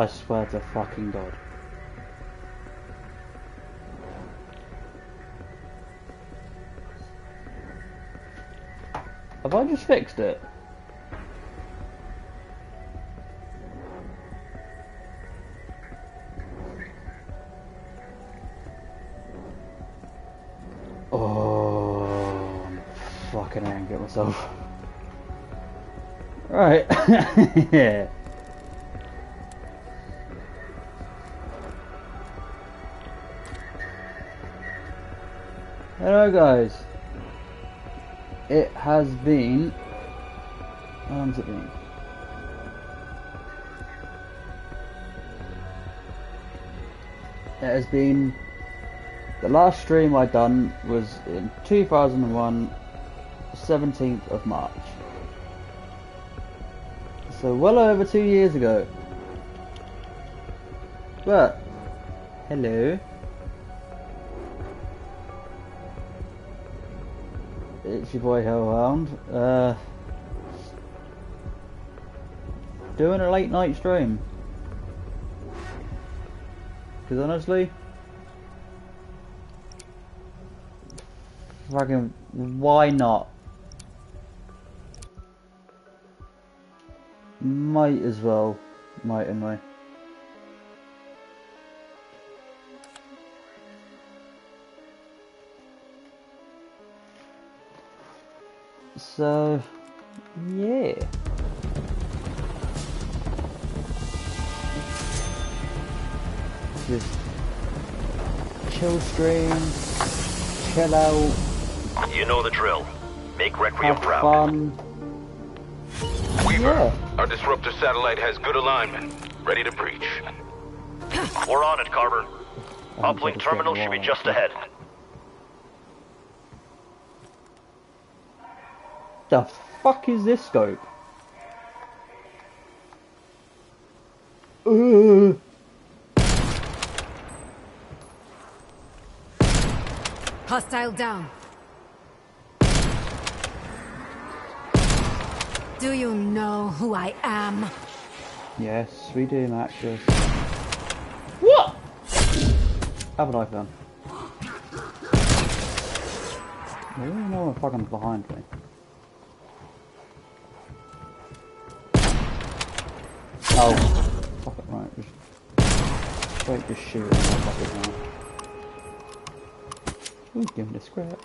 I swear to fucking God. Have I just fixed it? Oh, I'm fucking angry at myself. Right. Yeah. Hello guys. It has been... How long has it been? It has been... The last stream I done was in 2001, 17th of March. So well over 2 years ago. But, hello. It's your boy Hellhound. Doing a late night stream. Because honestly, fucking, why not? Might as well, mightn't we? So, yeah. Just chill stream, chill out. You know the drill. Make Requiem have proud. Fun. Weaver, Yeah. our disruptor satellite has good alignment. Ready to breach. We're on it, Carver. Uplink terminal should be just ahead. The fuck is this scope? Hostile down. Do you know who I am? Yes, we do, Matches. What? Haven't I done? I don't know what fucking behind me. Oh, fuck it, right. Just straight just shoot it. Fuck it now. Ooh, give me the scrap.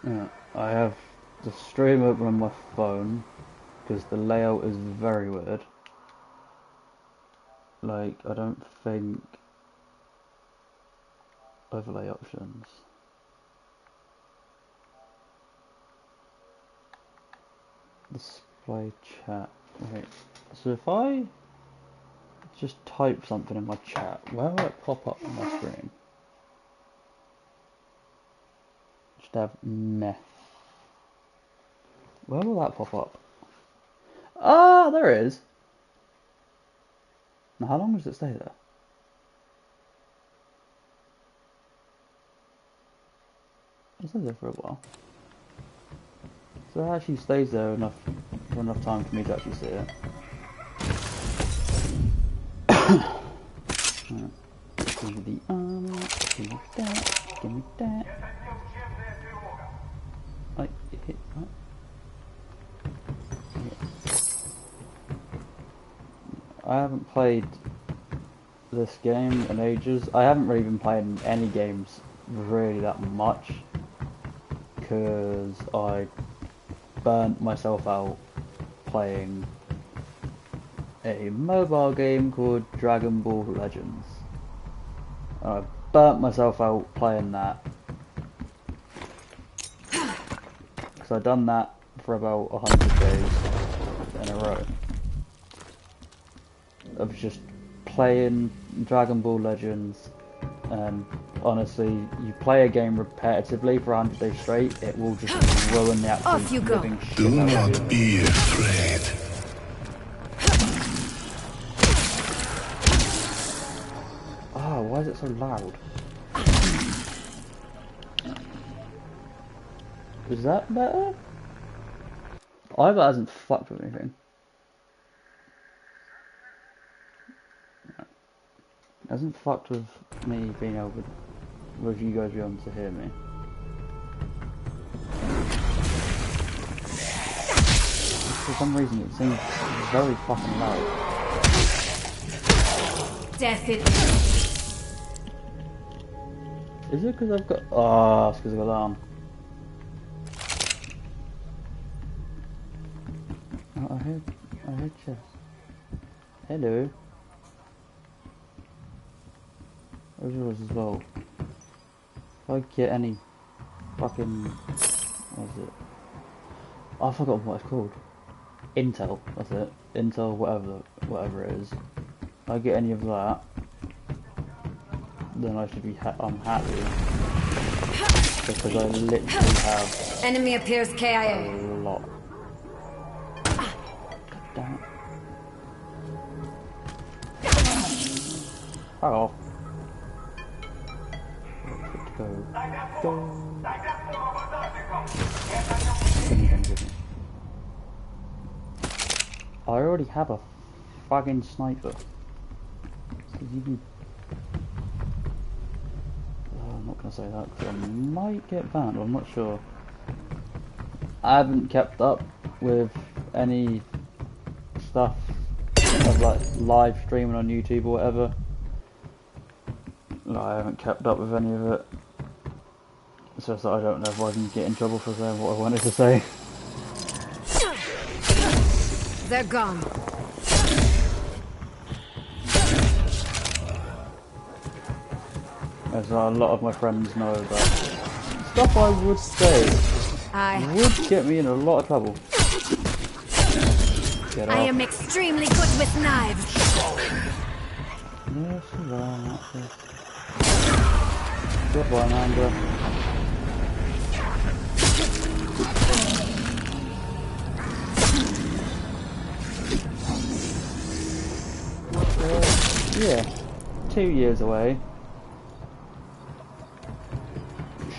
Yeah, I have the stream open on my phone because the layout is very weird. Like, I don't think overlay options. Display chat. Wait, so if I just type something in my chat, where will it pop up on my screen? Just have meh. Where will that pop up? Ah, there it is. Now, how long does it stay there? It stays there for a while. So it actually stays there for enough time for me to actually see it. Give me the armor, give me that, give me that. Like, hit that. I haven't played this game in ages. I haven't really been playing any games really that much because I burnt myself out playing a mobile game called Dragon Ball Legends. I burnt myself out playing that because I'd done that for about 100 days in a row of just playing Dragon Ball Legends, and honestly, you play a game repetitively for 100 days straight, it will just ruin the absolute living shit Do out not of you. be afraid. Oh, why is it so loud? Is that better? I bet it hasn't fucked with anything. Hasn't fucked with me being able to, with you guys being able to hear me. For some reason it seems very fucking loud. Death it. Is it because I've got... Oh, it's because I've got that on. Oh, I heard chest. Hello. There's yours as well. If I get any fucking... What is it? Oh, I forgot what it's called. Intel, that's it. Intel, whatever it is. If I get any of that, then I should be I'm happy. Because I literally have Enemy appears a KIA. lot. God damn it. Fuck off. Go. I already have a fucking sniper. So you can... I'm not gonna say that because I might get banned. I'm not sure. I haven't kept up with any stuff of like live streaming on YouTube or whatever. No, I haven't kept up with any of it. It's just that I don't know if I can get in trouble for saying what I wanted to say. They're gone. As a lot of my friends know that stuff I would say would get me in a lot of trouble. Get I off. am extremely good with knives. Yes, that's it. Goodbye, Amanda. Yeah, 2 years away.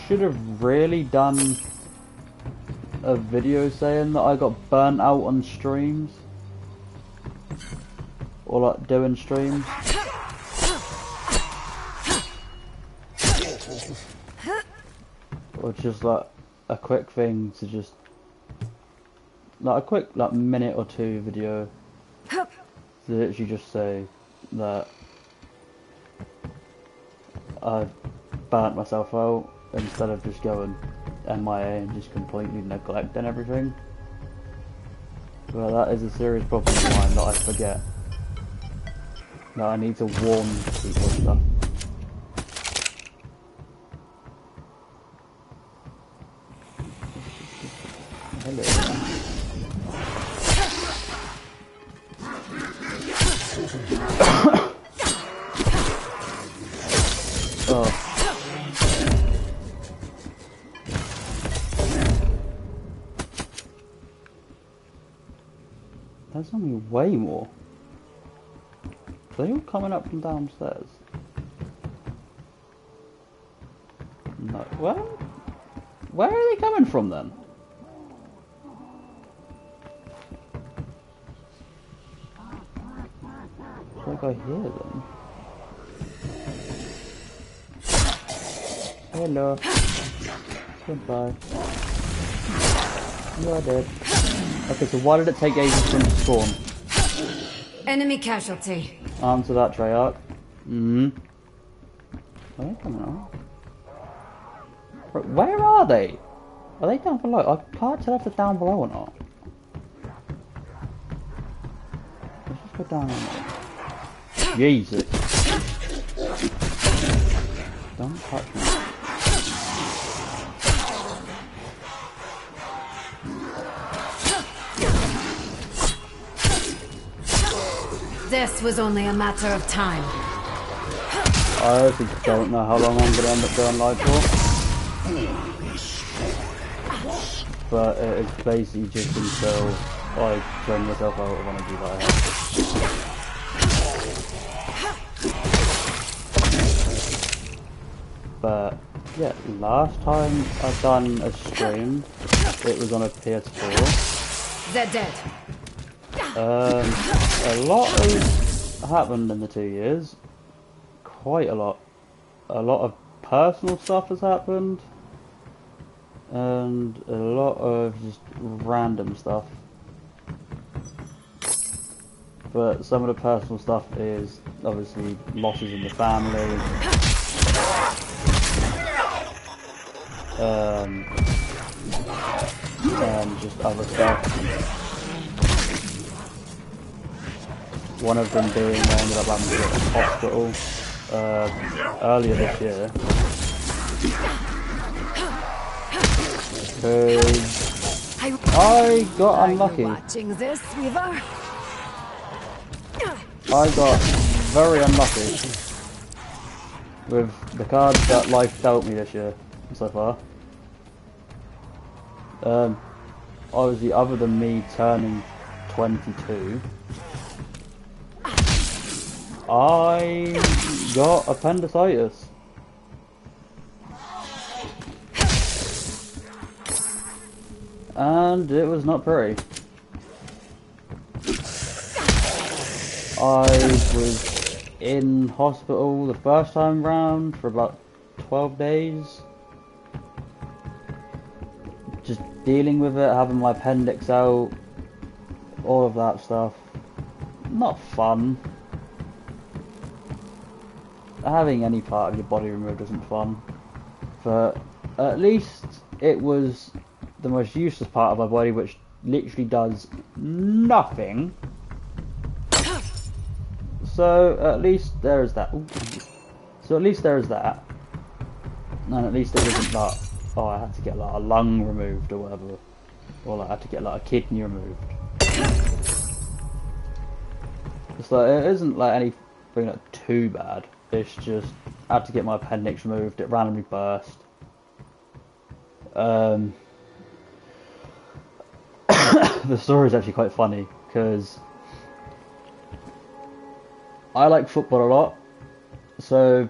Should have really done a video saying that I got burnt out on streams. Or like doing streams. Or just like a quick thing to just... Like a quick like minute or two video. To literally just say that I burnt myself out instead of just going MIA and just completely neglecting everything. Well, that is a serious problem of mine that I forget. That I need to warn people and stuff. Hello. Oh. There's only way more. Are they all coming up from downstairs? No. Where are they coming from then? I think I hear them. Hello. Goodbye. You are dead. Okay, so why did it take ages for him to spawn? Enemy casualty. Answer that, Treyarch. Mm-hmm. Where are they coming out? Where are they? Are they down below? I can't tell if they're down below or not. Let's just go down there. Jesus. Don't touch me. This was only a matter of time. I actually don't know how long I'm going to end up going live for. But it's basically just until I turn myself out of energy that I have. But yeah, last time I've done a stream, it was on a PS4. They're dead. A lot has happened in the 2 years. quite a lot. A lot of personal stuff has happened, and a lot of just random stuff. But some of the personal stuff is obviously losses in the family, and just other stuff. One of them being I ended up having to go to hospital earlier this year because I got unlucky. Watching this, Weaver? I got very unlucky with the cards that life dealt me this year so far. Obviously, other than me turning 22, I got appendicitis. And it was not pretty. I was in hospital the first time round for about 12 days. Just dealing with it, having my appendix out, all of that stuff. Not fun. Having any part of your body removed isn't fun. But at least it was the most useless part of my body, which literally does nothing. So at least there is that. Ooh. So at least there is that. And at least it wasn't that, oh, I had to get like a lung removed or whatever. Or like, I had to get like a kidney removed. It's like, it isn't like anything like too bad. It's just, I had to get my appendix removed, it randomly burst. The story is actually quite funny, because I like football a lot, so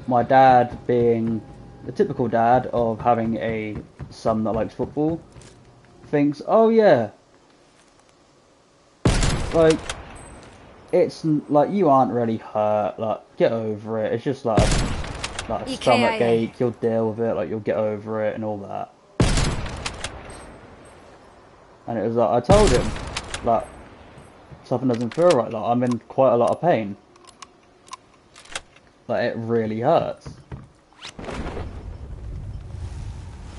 my dad, being the typical dad of having a son that likes football, thinks, oh yeah, like, it's like, you aren't really hurt, like, get over it, it's just like a stomach ache, you'll deal with it, like, you'll get over it and all that. And it was like, I told him, like, something doesn't feel right, like, I'm in quite a lot of pain. Like, it really hurts.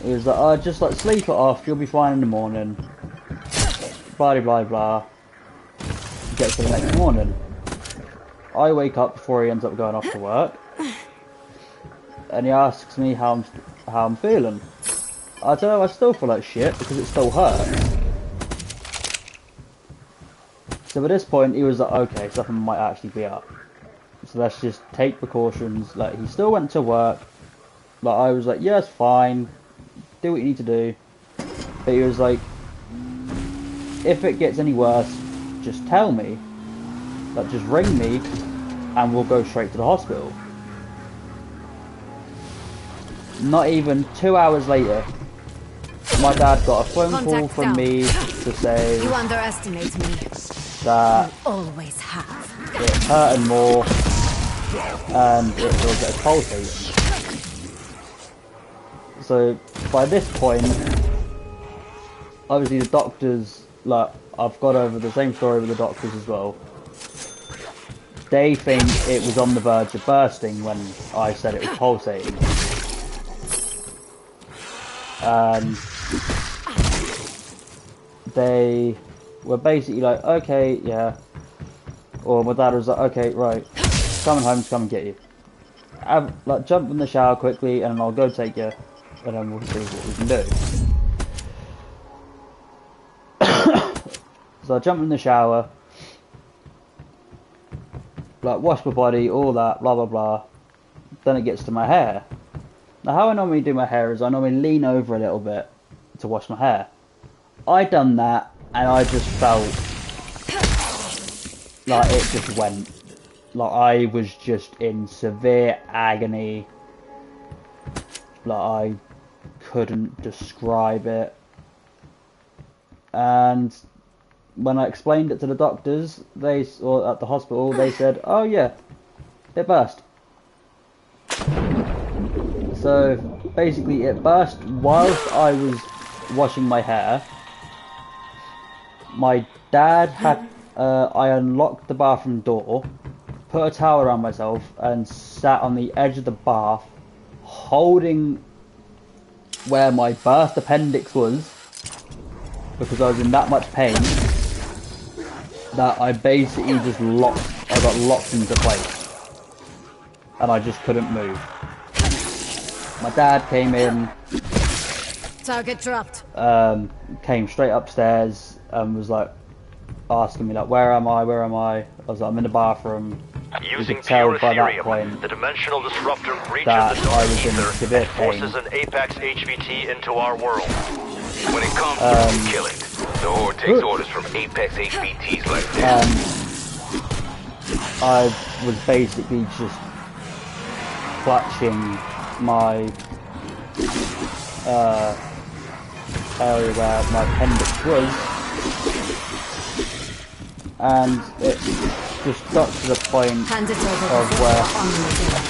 He was like, oh, just like, sleep it off, you'll be fine in the morning. Blah, blah, blah. Get to the next morning. I wake up before he ends up going off to work. And he asks me how I'm feeling. I tell him I still feel like shit, because it still hurts. So at this point, he was like, okay, something might actually be up. So let's just take precautions. Like, he still went to work. Like, I was like, yeah, it's fine. Do what you need to do. But he was like, if it gets any worse, just tell me. Like, just ring me, and we'll go straight to the hospital. That even 2 hours later, my dad got a phone call from me to say... You underestimate me. That you always have. It hurting more, and it will get pulsating. So by this point, obviously the doctors, like, I've got over the same story with the doctors as well. They think it was on the verge of bursting when I said it was pulsating. And they were basically like, okay, yeah. Or my dad was like, okay, right, coming home to come and get you. Like, jump in the shower quickly, and I'll go take you, and then we'll see what we can do. So I jump in the shower, like, wash my body, all that, blah blah blah. Then it gets to my hair. Now, how I normally do my hair is I normally lean over a little bit to wash my hair. I done that, and I just felt like it just went. Like, I was just in severe agony. Like, I couldn't describe it. And when I explained it to the doctors, or at the hospital, they said, oh yeah, it burst. So basically it burst whilst I was washing my hair. My dad had, I unlocked the bathroom door, put a towel around myself and sat on the edge of the bath holding where my birth appendix was, because I was in that much pain that I basically just I got locked into place and I just couldn't move. My dad came in, Target dropped. came straight upstairs and was like asking me like, where am I? I was like, I'm in the bathroom. You Using could tell pure by that Ethereum, point the dimensional disruptor reaches that the I dark was in ether severe and forces pain. an Apex HVT into our world. When it comes to killing, the Horde takes orders from Apex HBTs like this. I was basically just clutching my area where my appendix was, and it just got to the point Hand it over of before where you're on again.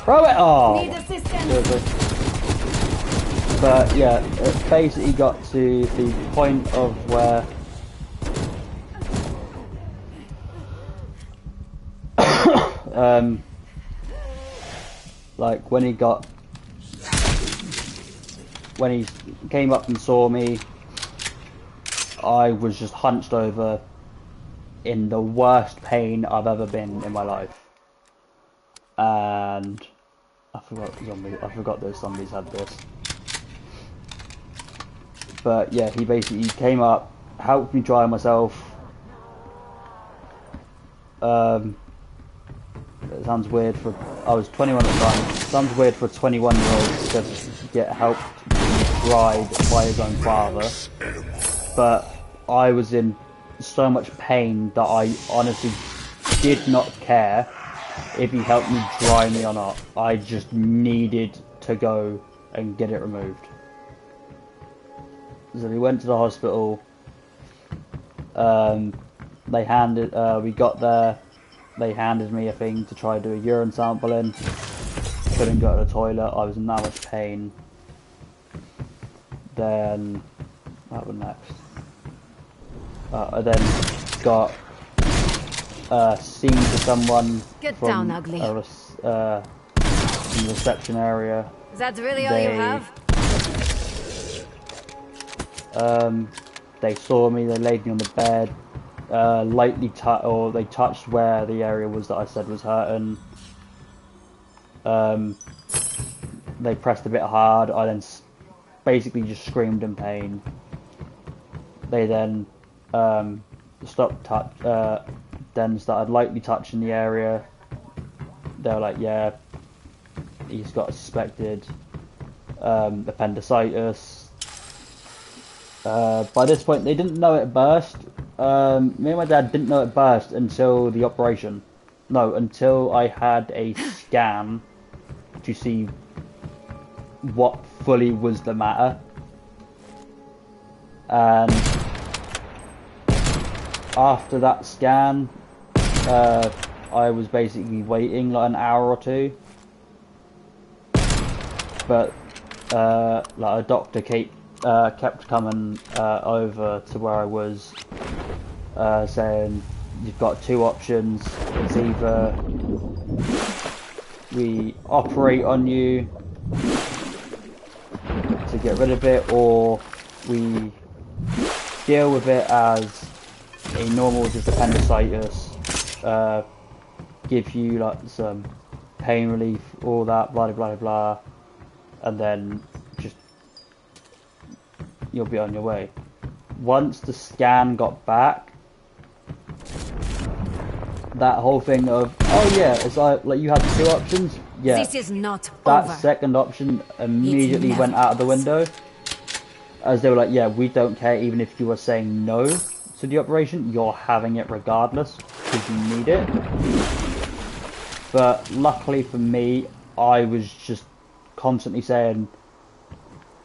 throw it! Oh! Need assistance. But yeah, it basically got to the point of where like when he came up and saw me, I was just hunched over in the worst pain I've ever been in my life. And I forgot those zombies had this. But yeah, he basically came up, helped me dry myself. It sounds weird I was 21 at the time. It sounds weird for a 21-year-old to get helped dried by his own father. But I was in so much pain that I honestly did not care if he helped me dry me or not. I just needed to go and get it removed. So we went to the hospital. We got there. They handed me a thing to try to do a urine sample in. Couldn't go to the toilet. I was in that much pain. Then what happened next? I then got seen to someone from the reception area. Is that really all you have? They saw me. They laid me on the bed. They touched where the area was that I said was hurting. They pressed a bit hard. I then basically just screamed in pain. They then then started lightly touching the area. They were like, yeah, he's got a suspected appendicitis. By this point, they didn't know it burst. Me and my dad didn't know it burst until the operation. No, until I had a scan to see what fully was the matter. And after that scan, I was basically waiting like an hour or two. But like a doctor kept coming over to where I was, saying you've got two options. It's either we operate on you to get rid of it, or we deal with it as a normal just appendicitis, give you like some pain relief, all that, blah blah blah, and then just you'll be on your way. Once the scan got back, that whole thing of, oh yeah, it's like you had two options. Yeah, this is not that over. second option immediately went out of the window, as they were like, yeah, we don't care even if you are saying no to the operation, you're having it regardless because you need it. But luckily for me, I was just constantly saying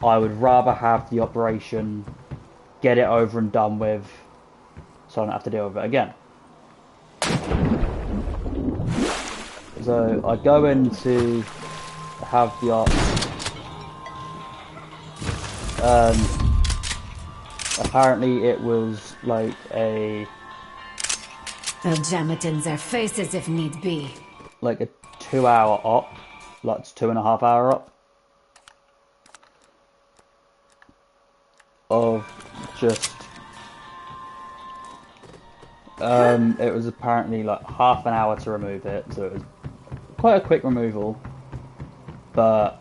I would rather have the operation, get it over and done with, so I don't have to deal with it again. So I go in to have the op. Apparently it was like I'll jam it in their faces if need be. like a 2-hour op, like 2.5-hour op of just it was apparently like half an hour to remove it, so it was quite a quick removal, but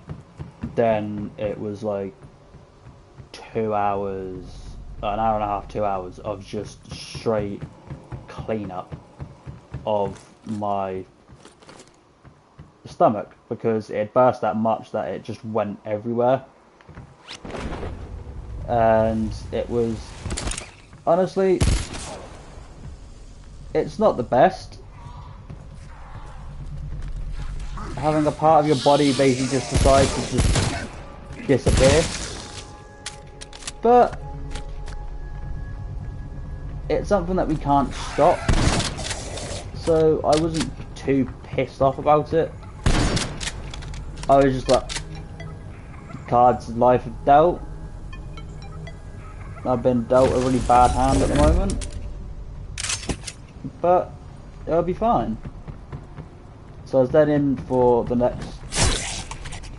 then it was like 2 hours, an hour and a half, 2 hours of just straight cleanup of my stomach, because it had burst that much that it just went everywhere. And it was, honestly, it's not the best. Having a part of your body basically just decide to just disappear. But it's something that we can't stop. So I wasn't too pissed off about it. I was just like, cards life of dealt. I've been dealt a really bad hand at the moment, but it'll be fine. So I was then in for the next,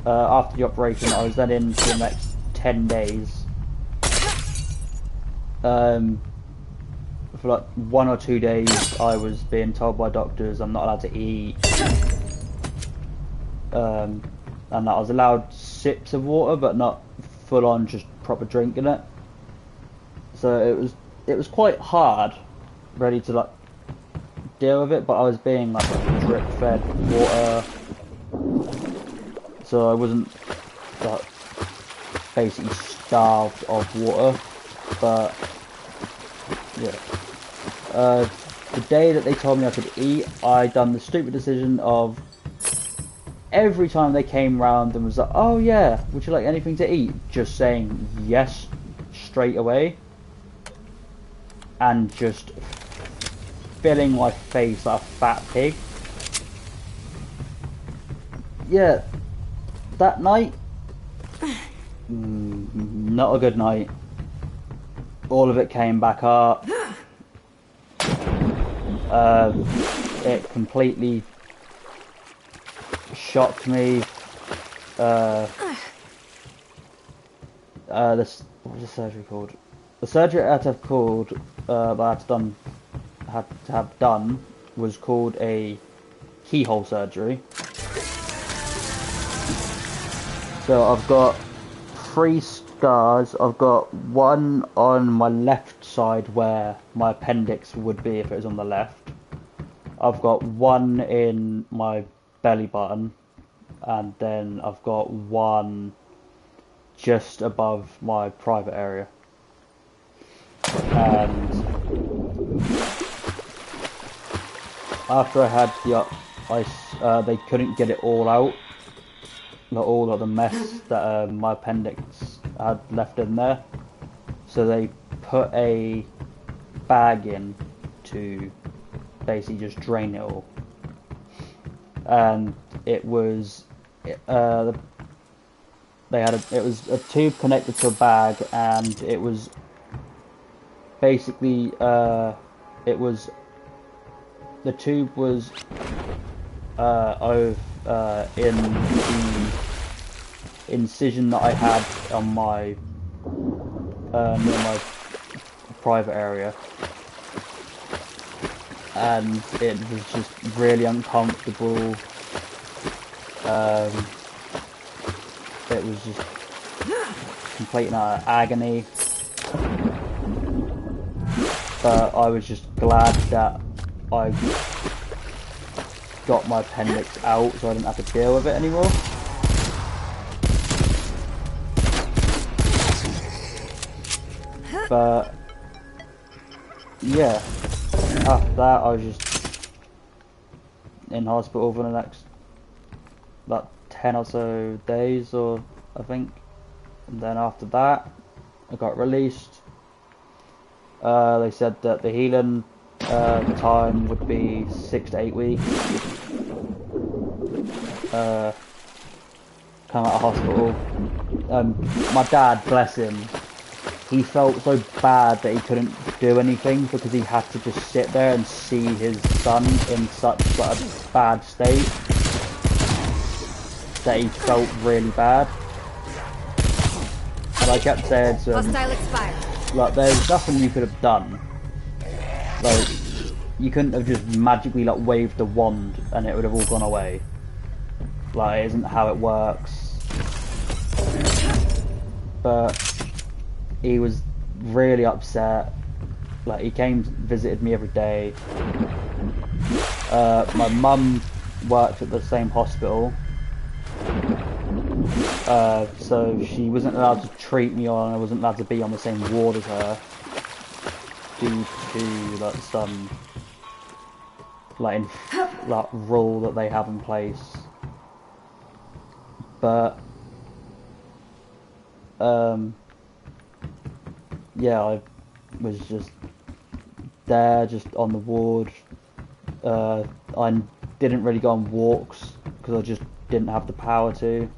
after the operation, I was then in for the next 10 days. For like 1 or 2 days, I was being told by doctors I'm not allowed to eat, and that I was allowed sips of water, but not full on just proper drinking it. So it was quite hard, ready to like deal with it, but I was being like drip fed water, so I wasn't like basically starved of water. But yeah, the day that they told me I could eat, I done the stupid decision of every time they came round and was like, oh yeah, would you like anything to eat, just saying yes straight away, and just filling my face like a fat pig. Yeah, that night, not a good night. All of it came back up. It completely shocked me. What was the surgery called? The surgery I had to have called, that I had to have done, was called a keyhole surgery. So I've got 3 scars. I've got one on my left side where my appendix would be if it was on the left. I've got one in my belly button, and then I've got one just above my private area. And after I had the ice, they couldn't get it all out, all of the mess that my appendix had left in there, so they put a bag in to basically just drain it all. And it was it was a tube connected to a bag, and it was basically the tube was in the incision that I had on my near my private area, and it was just really uncomfortable. It was just complete agony, but I was just glad that I got my appendix out so I didn't have to deal with it anymore. But yeah, after that I was just in hospital for the next like 10 or so days, or I think, and then after that I got released. They said that the healing time would be 6 to 8 weeks, come out of hospital. My dad, bless him, he felt so bad that he couldn't do anything because he had to just sit there and see his son in such like a bad state that he felt really bad. And I kept saying to him, Hostile expired. like, there's nothing you could have done. Like, you couldn't have just magically like waved a wand and it would have all gone away. Like, it isn't how it works. But he was really upset. Like, he came, visited me every day. My mum worked at the same hospital. So she wasn't allowed to treat me on, I wasn't allowed to be on the same ward as her due to like some like rule that they have in place. But yeah, I was just there, just on the ward. I didn't really go on walks because I just didn't have the power to.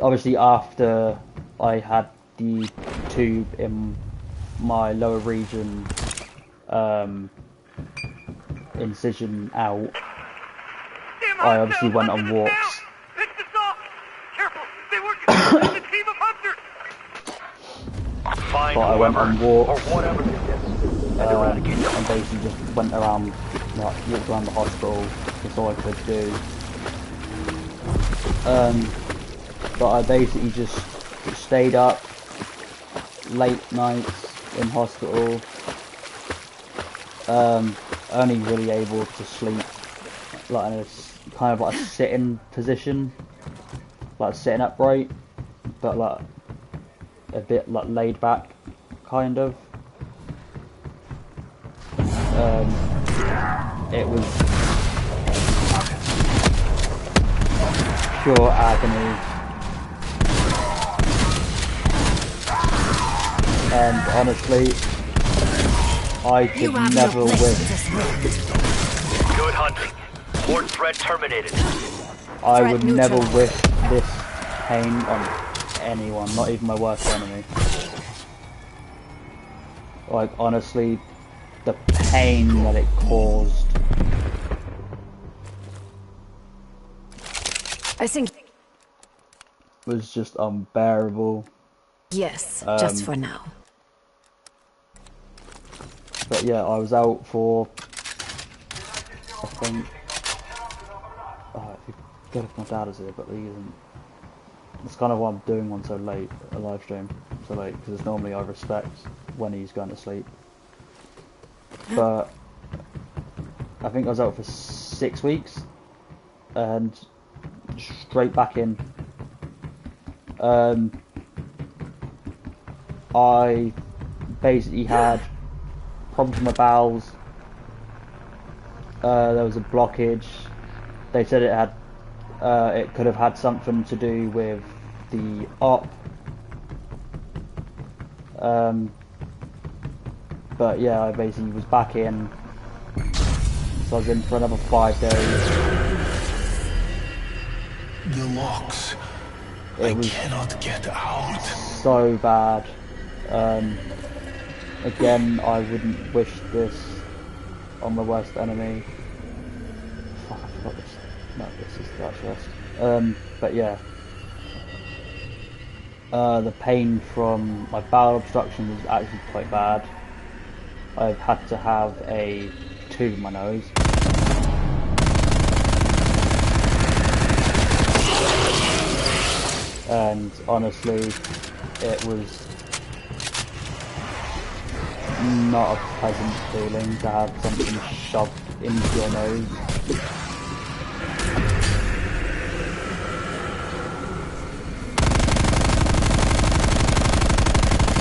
Obviously after I had the tube in my lower region incision out, I obviously went on walks. But I went on walks and basically just went around, like, walked around the hospital. That's all I could do. But I basically just stayed up late nights in hospital. Only really able to sleep like in a kind of like a sitting position, like sitting upright, but like a bit like laid back, kind of. It was pure agony, and honestly, I could never wish. Good hunting. Port threat terminated. I would never wish this pain on anyone, not even my worst enemy. Like, honestly, the pain that it caused. I think. Was just unbearable. Yes, just for now. But yeah, I was out for, I think, oh, it'd be good if my dad is here, but he isn't. That's kind of why I'm doing one so late, a live stream so late, because normally I respect when he's going to sleep. But I think I was out for 6 weeks, and straight back in. I basically had problems with my bowels. There was a blockage. They said it had, it could have had something to do with the op. But yeah, I basically was back in. So I was in for another 5 days. The locks. It was cannot get out. so bad. Again, I wouldn't wish this on my worst enemy. Fuck, I forgot this. No, this is the rest. But yeah. The pain from my bowel obstruction was actually quite bad. I've had to have a tube in my nose. And honestly, it was not a pleasant feeling to have something shoved into your nose.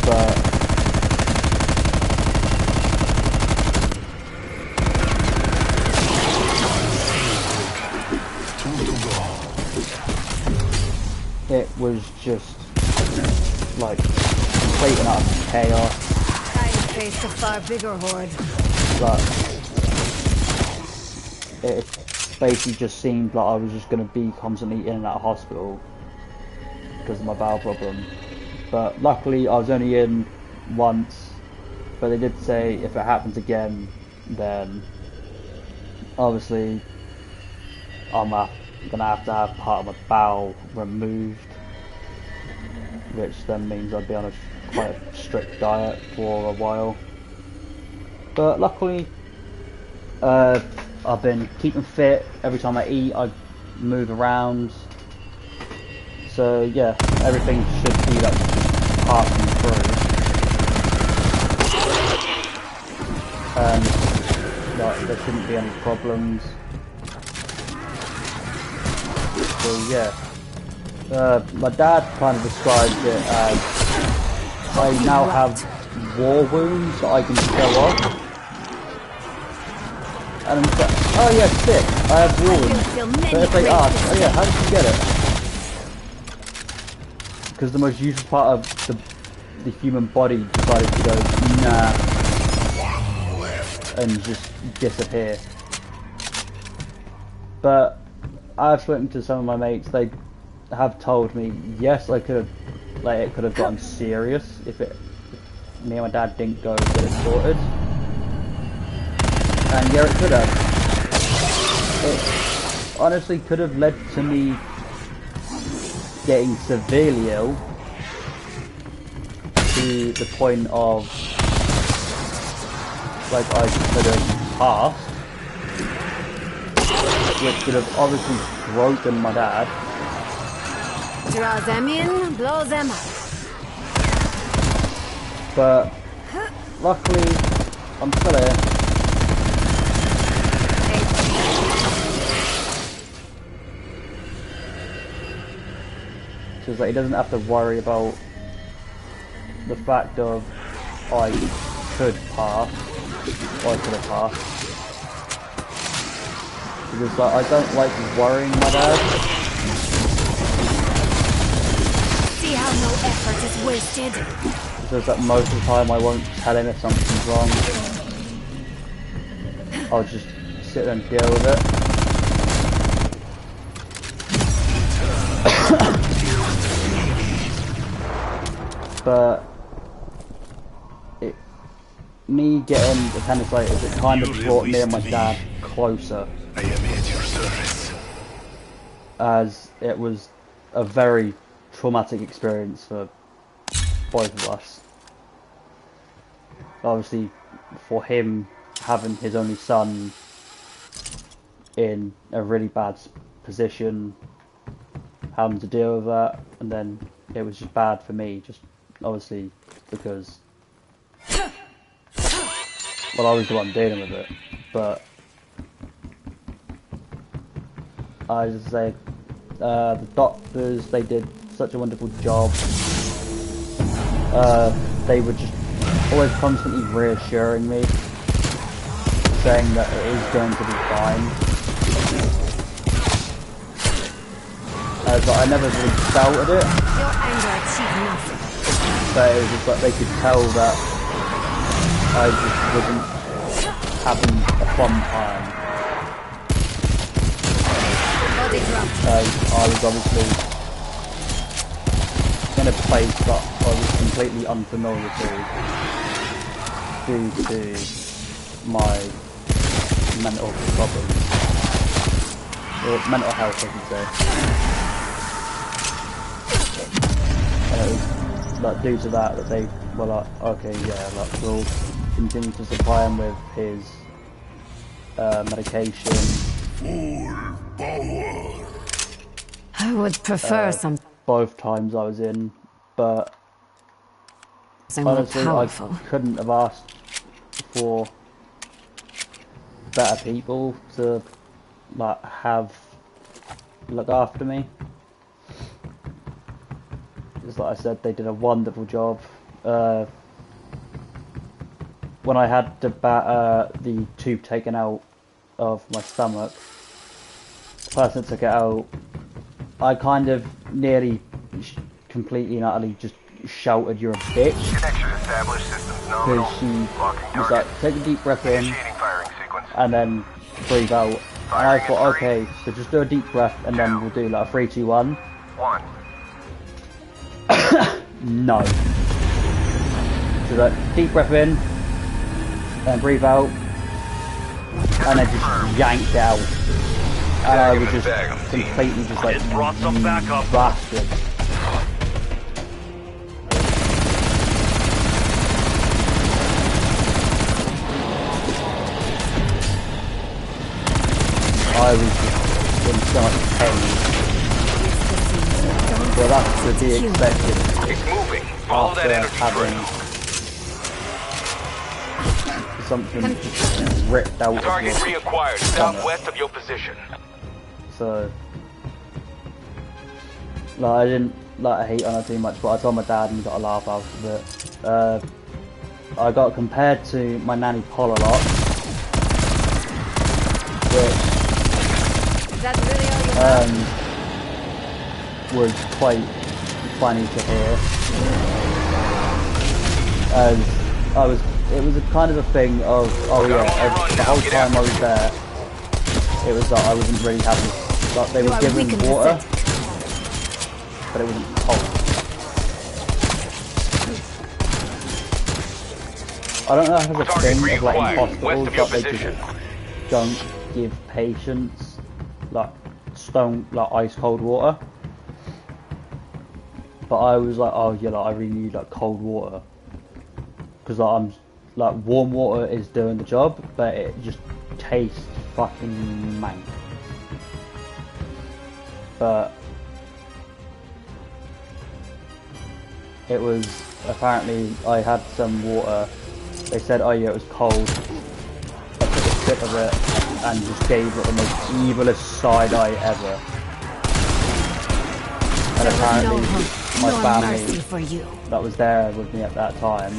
But it was just like complete and utter chaos. I faced a far bigger horde. But it basically just seemed like I was just going to be constantly in and out of hospital because of my bowel problem. But luckily I was only in once, but they did say if it happens again, then obviously I'm gonna have to have part of my bowel removed, which then means I'd be on quite a strict diet for a while. But luckily I've been keeping fit. Every time I eat I move around, so yeah, everything should be like passing through, and like, there shouldn't be any problems. So yeah, my dad kind of described it as I now have war wounds that I can show off. And I'm like, oh yeah, sick, I have war wounds. But if they ask, oh yeah, how did you get it? Because the most useful part of the human body decided to go, nah, and just disappear. But I've spoken to some of my mates, they have told me, yes, I could have, like, it could have gotten serious if me and my dad didn't go get it sorted. And yeah, it could have. It honestly could have led to me getting severely ill to the point of, like, I could have passed, which could have obviously broken my dad. Draw them in, blow them up. But luckily, I'm still here. So it's like he doesn't have to worry about the fact of I could pass, or I could have passed. Because like, I don't like worrying my dad. See how no effort is wasted. Because that most of the time I won't tell him if something's wrong. I'll just sit there and deal with it. But me getting appendicitis, it kind of brought me and my dad closer. I am at your service. As it was a very traumatic experience for both of us. Obviously, for him having his only son in a really bad position, having to deal with that, and then it was just bad for me, just obviously because, well, I was the one dealing with it, but I just say the doctors, they did such a wonderful job. They were just always constantly reassuring me, saying that it is going to be fine. As I never really doubted it. Your anger achieved nothing. But it was just like they could tell that I just wasn't having a fun time. I was obviously in a place that I was completely unfamiliar to due to my mental problems. Or mental health, I should say. And it was like due to that they were like, okay, yeah, like, we'll continue to supply him with his medication. Full power. I would prefer some Both times I was in, but something more honestly, I powerful. couldn't have asked for better people to like look after me. Just like I said, they did a wonderful job. When I had the tube taken out of my stomach, the person that took it out, I kind of nearly completely and utterly just shouted, "You're a bitch," because she was like, take a deep breath in and then breathe out, And I thought, okay, so just do a deep breath and then we'll do like a 3, 2, 1. 1. No. So that deep breath in, then breathe out, and then just yanked out. And I was just completely just like, brought some backup. bastard. I was just in so much pain. Well, that's to be expected. It's moving. Follow that energy having trail. something ripped out of Target your reacquired stomach. southwest of your position. So, like, I didn't like hate on her too much, but I told my dad and he got a laugh out of it. I got compared to my nanny Paul a lot, which Is that really all you have? was quite funny to hear. As it was a kind of a thing of, oh yeah, the whole time I was there, it was like I wasn't really having, like they were giving water, but it wasn't cold. I don't know if it's a thing of like in hospitals that they just don't give patients like ice cold water. But I was like, oh yeah, like I really need like cold water because like, I'm like warm water is doing the job, but it just tastes fucking mank. But it was apparently I had some water. They said, oh yeah, it was cold. I took a sip of it and just gave it the most evilest side eye ever. And apparently my family that was there with me at that time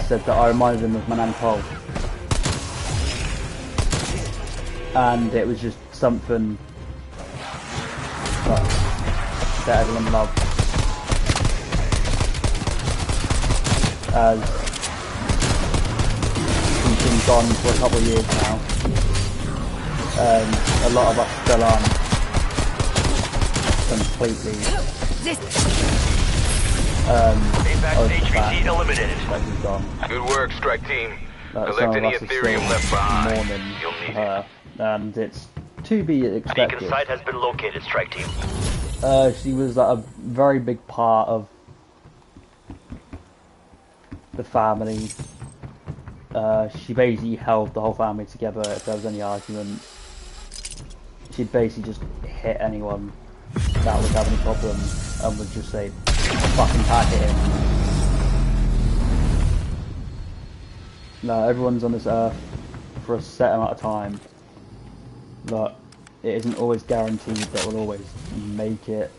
said that I reminded them of my Nan Cole. And it was just something that everyone loved. As we've been gone for a couple of years now. A lot of us still aren't completely HVT eliminated. like he's gone. Good work, strike team. Like, Collect some any of us are Ethereum left still behind. mourning You'll for need her, and it's to be Beacon expected. site has been located, strike team. She was like, a very big part of the family. She basically held the whole family together if there was any argument. She'd basically just hit anyone that would have any problems and would just say, fucking pack it in. No, everyone's on this earth for a set amount of time, but it isn't always guaranteed that we'll always make it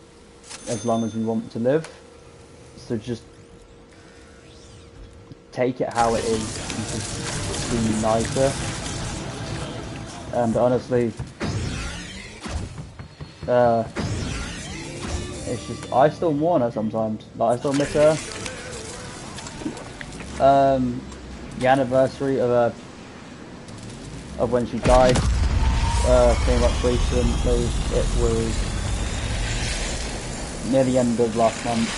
as long as we want to live. So just take it how it is and just be nicer. And honestly, it's just, I still mourn her sometimes. Like, I still miss her. The anniversary of when she died came up recently. It was near the end of last month.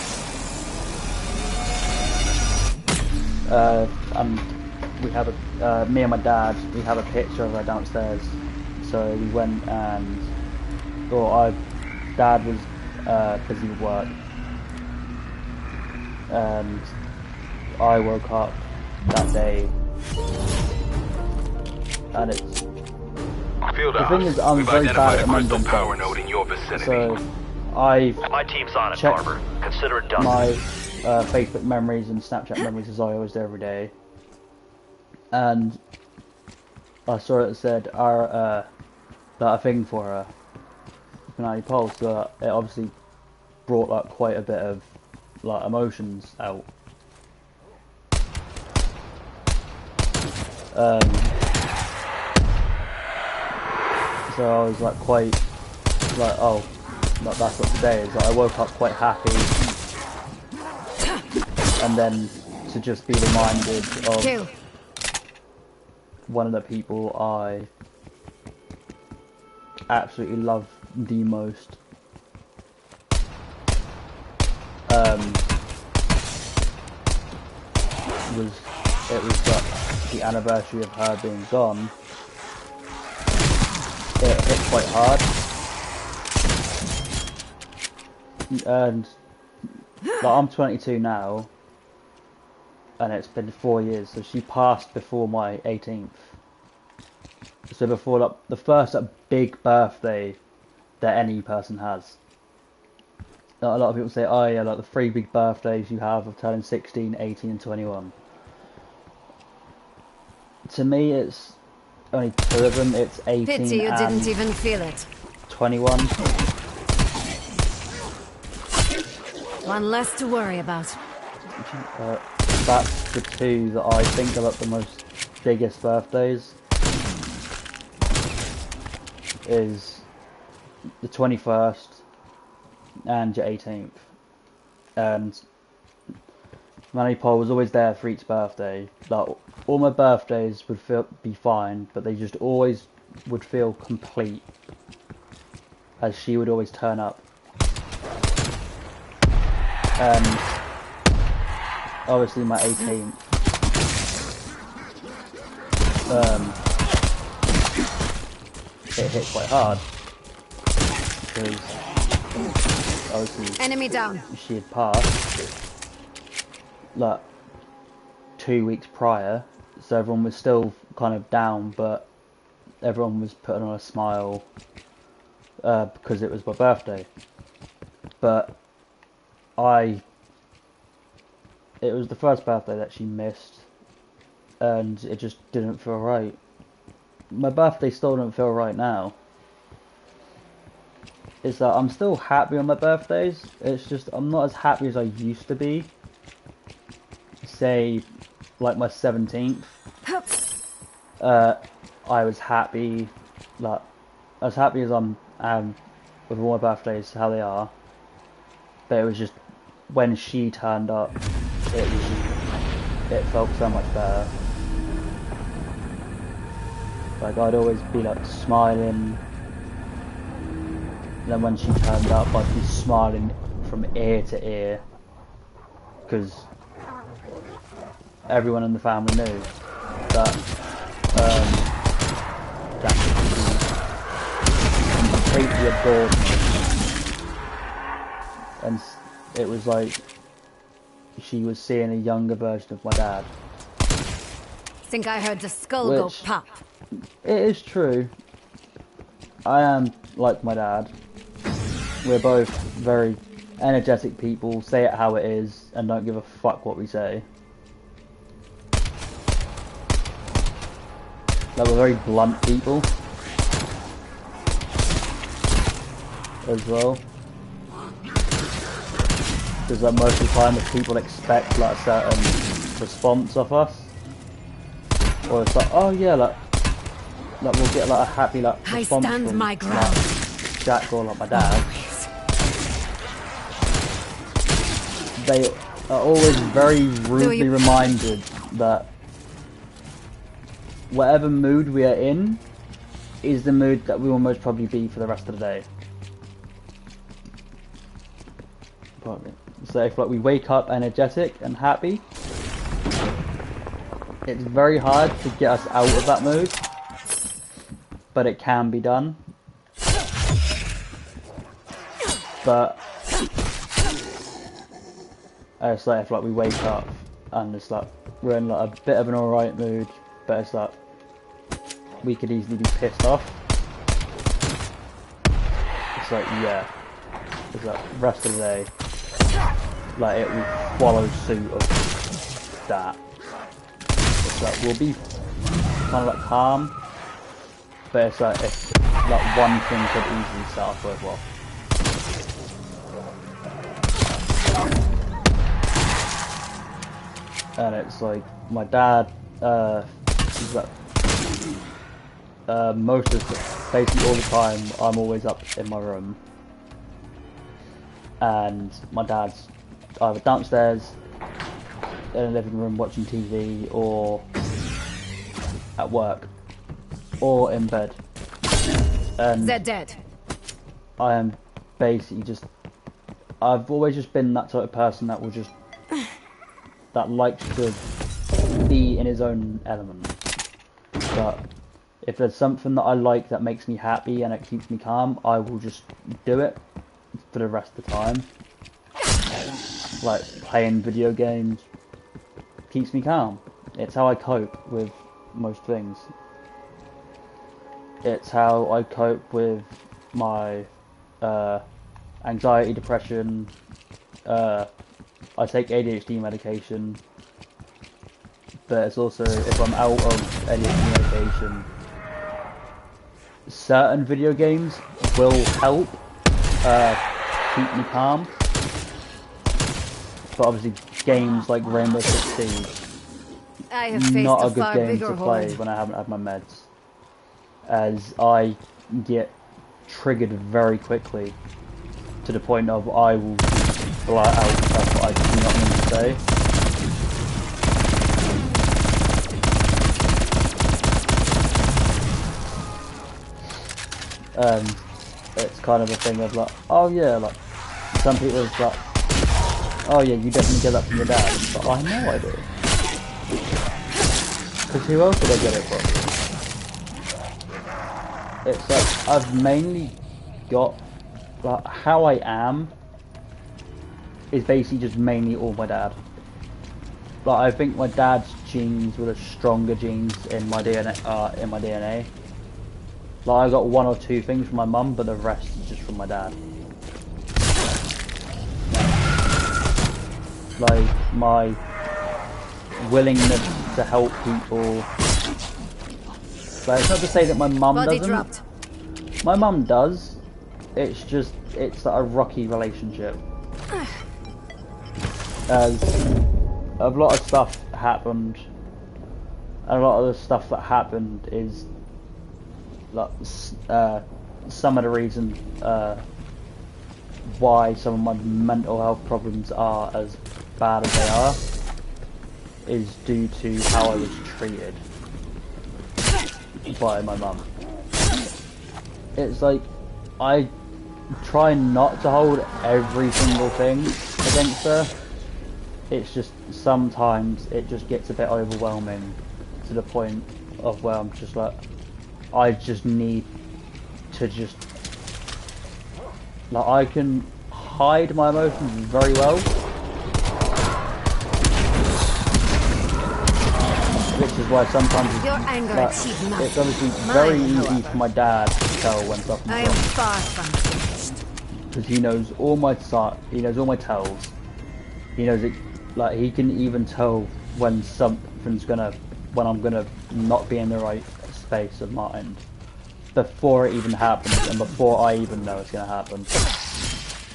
And we have me and my dad, we have a picture of her downstairs. So we went and Dad was busy with work, and I woke up that day, and it's Field the thing is I'm We've very bad identified at a crystal remembering power things. node in your vicinity. So I My team's on it, checked Carver. Consider it done. my Facebook memories and Snapchat memories as I always do every day, and I saw it said that a thing for her, Penalty Pulse. So it obviously brought like quite a bit of like emotions out. So I was like quite like, oh, like, that's what today is. Like, I woke up quite happy, and then to just be reminded of one of the people I absolutely love the most. It was the anniversary of her being gone. It hit quite hard, and like, I'm 22 now, and it's been 4 years. So she passed before my 18th. So before like, the first big birthday that any person has. A lot of people say, oh yeah, like the 3 big birthdays you have of turning 16, 18 and 21. To me it's only 2 of them. It's 18 Pity you and didn't even feel it. 21. One less to worry about. That's the 2 that I think are like the most biggest birthdays. Is the 21st and your 18th. And Manny Paul was always there for each birthday. Like, all my birthdays would be fine, but they just always would feel complete, as she would always turn up. And obviously my 18th, it hit quite hard, because obviously Enemy down. she had passed like 2 weeks prior, so everyone was still kind of down, but everyone was putting on a smile because it was my birthday. But it was the first birthday that she missed, and it just didn't feel right. My birthday still don't feel right now. It's that I'm still happy on my birthdays, it's just I'm not as happy as I used to be. Say, like my 17th, I was happy, like, as happy as I am with all my birthdays, how they are, but it was just, when she turned up, it felt so much better. Like, I'd always be like smiling, and then when she turned up I'd be smiling from ear to ear, because everyone in the family knew that that she completely adored me. And it was like she was seeing a younger version of my dad. Think I heard the skull go Which- pop. It is true. I am like my dad. We're both very energetic people, say it how it is, and don't give a fuck what we say. Like, we're very blunt people as well. Because like, most of the time if people expect like a certain response of us, or it's like, oh yeah, like we'll get like a happy like I response stand from my ground. like, Jack or like my dad. They are always very rudely reminded that whatever mood we are in is the mood that we will most probably be for the rest of the day. So if like we wake up energetic and happy, it's very hard to get us out of that mood, but it can be done. But it's like if like we wake up and it's like we're in like a bit of an alright mood, but it's like we could easily be pissed off. It's like, yeah, it's like rest of the day, like it will follow suit of that. It's like we'll be kind of like calm, but it's like if like one thing could easily start off with, well, and it's like my dad, he's like, most of the, basically all the time, I'm always up in my room, and my dad's either downstairs in the living room watching TV, or at work, or in bed. And They're dead. I am basically just... I've always just been that sort of person that will just... that likes to be in his own element. But if there's something that I like that makes me happy and it keeps me calm, I will just do it for the rest of the time. Like playing video games keeps me calm. It's how I cope with most things. It's how I cope with my anxiety, depression. I take ADHD medication, but it's also if I'm out of ADHD medication, certain video games will help keep me calm. But obviously, games like Rainbow Six Siege, I have faced not a a good far game bigger to play horde. when I haven't had my meds, as I get triggered very quickly to the point of I will blurt out stuff that I do not mean to say. And it's kind of a thing of like, oh yeah, like some people are like, oh yeah, you definitely get that from your dad, but I know I do. Because who else would I get it from? It's like, I've mainly got, like, how I am is basically just mainly all my dad. Like, I think my dad's genes were the stronger genes in my DNA. Like, I got one or two things from my mum, but the rest is just from my dad. Like, my willingness to help people. Like, it's not to say that my mum Body doesn't. dropped. My mum does. It's just, it's like a rocky relationship. As a lot of stuff happened, and a lot of the stuff that happened is like some of the reason why some of my mental health problems are as bad as they are is due to how I was treated by my mum. It's like, I try not to hold every single thing against her. It's just sometimes it just gets a bit overwhelming to the point of where I'm just like, I just need to just, like, I can hide my emotions very well, which is why sometimes Your anger achieved nothing. it's obviously very Mine, easy however. for my dad to tell when something's I am wrong, far from finished. because he knows all my he knows all my tells. He knows it, like, he can even tell when something's when I'm gonna not be in the right space of mind before it even happens, and before I even know it's gonna happen.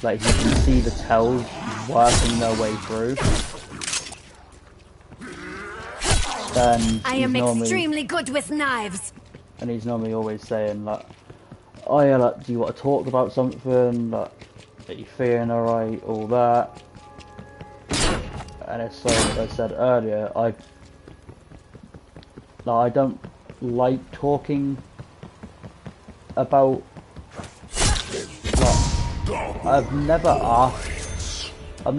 Like, you can see the tells working their way through. And I am extremely good with knives. And he's normally always saying, like, oh yeah, like, do you want to talk about something? Like, are you feeling alright? All that. And it's like I said earlier, I don't like talking about, like, I've never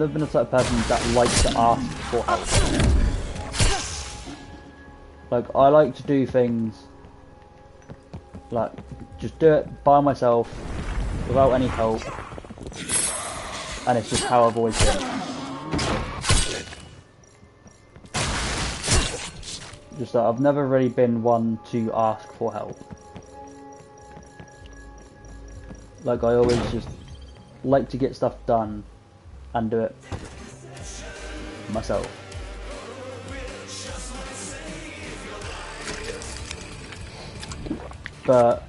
been the type of person that likes to ask for help. Like, I like to do things, like, just do it by myself, without any help, and it's just how I've always been. Just that I've never really been one to ask for help. Like, I always just like to get stuff done and do it myself. But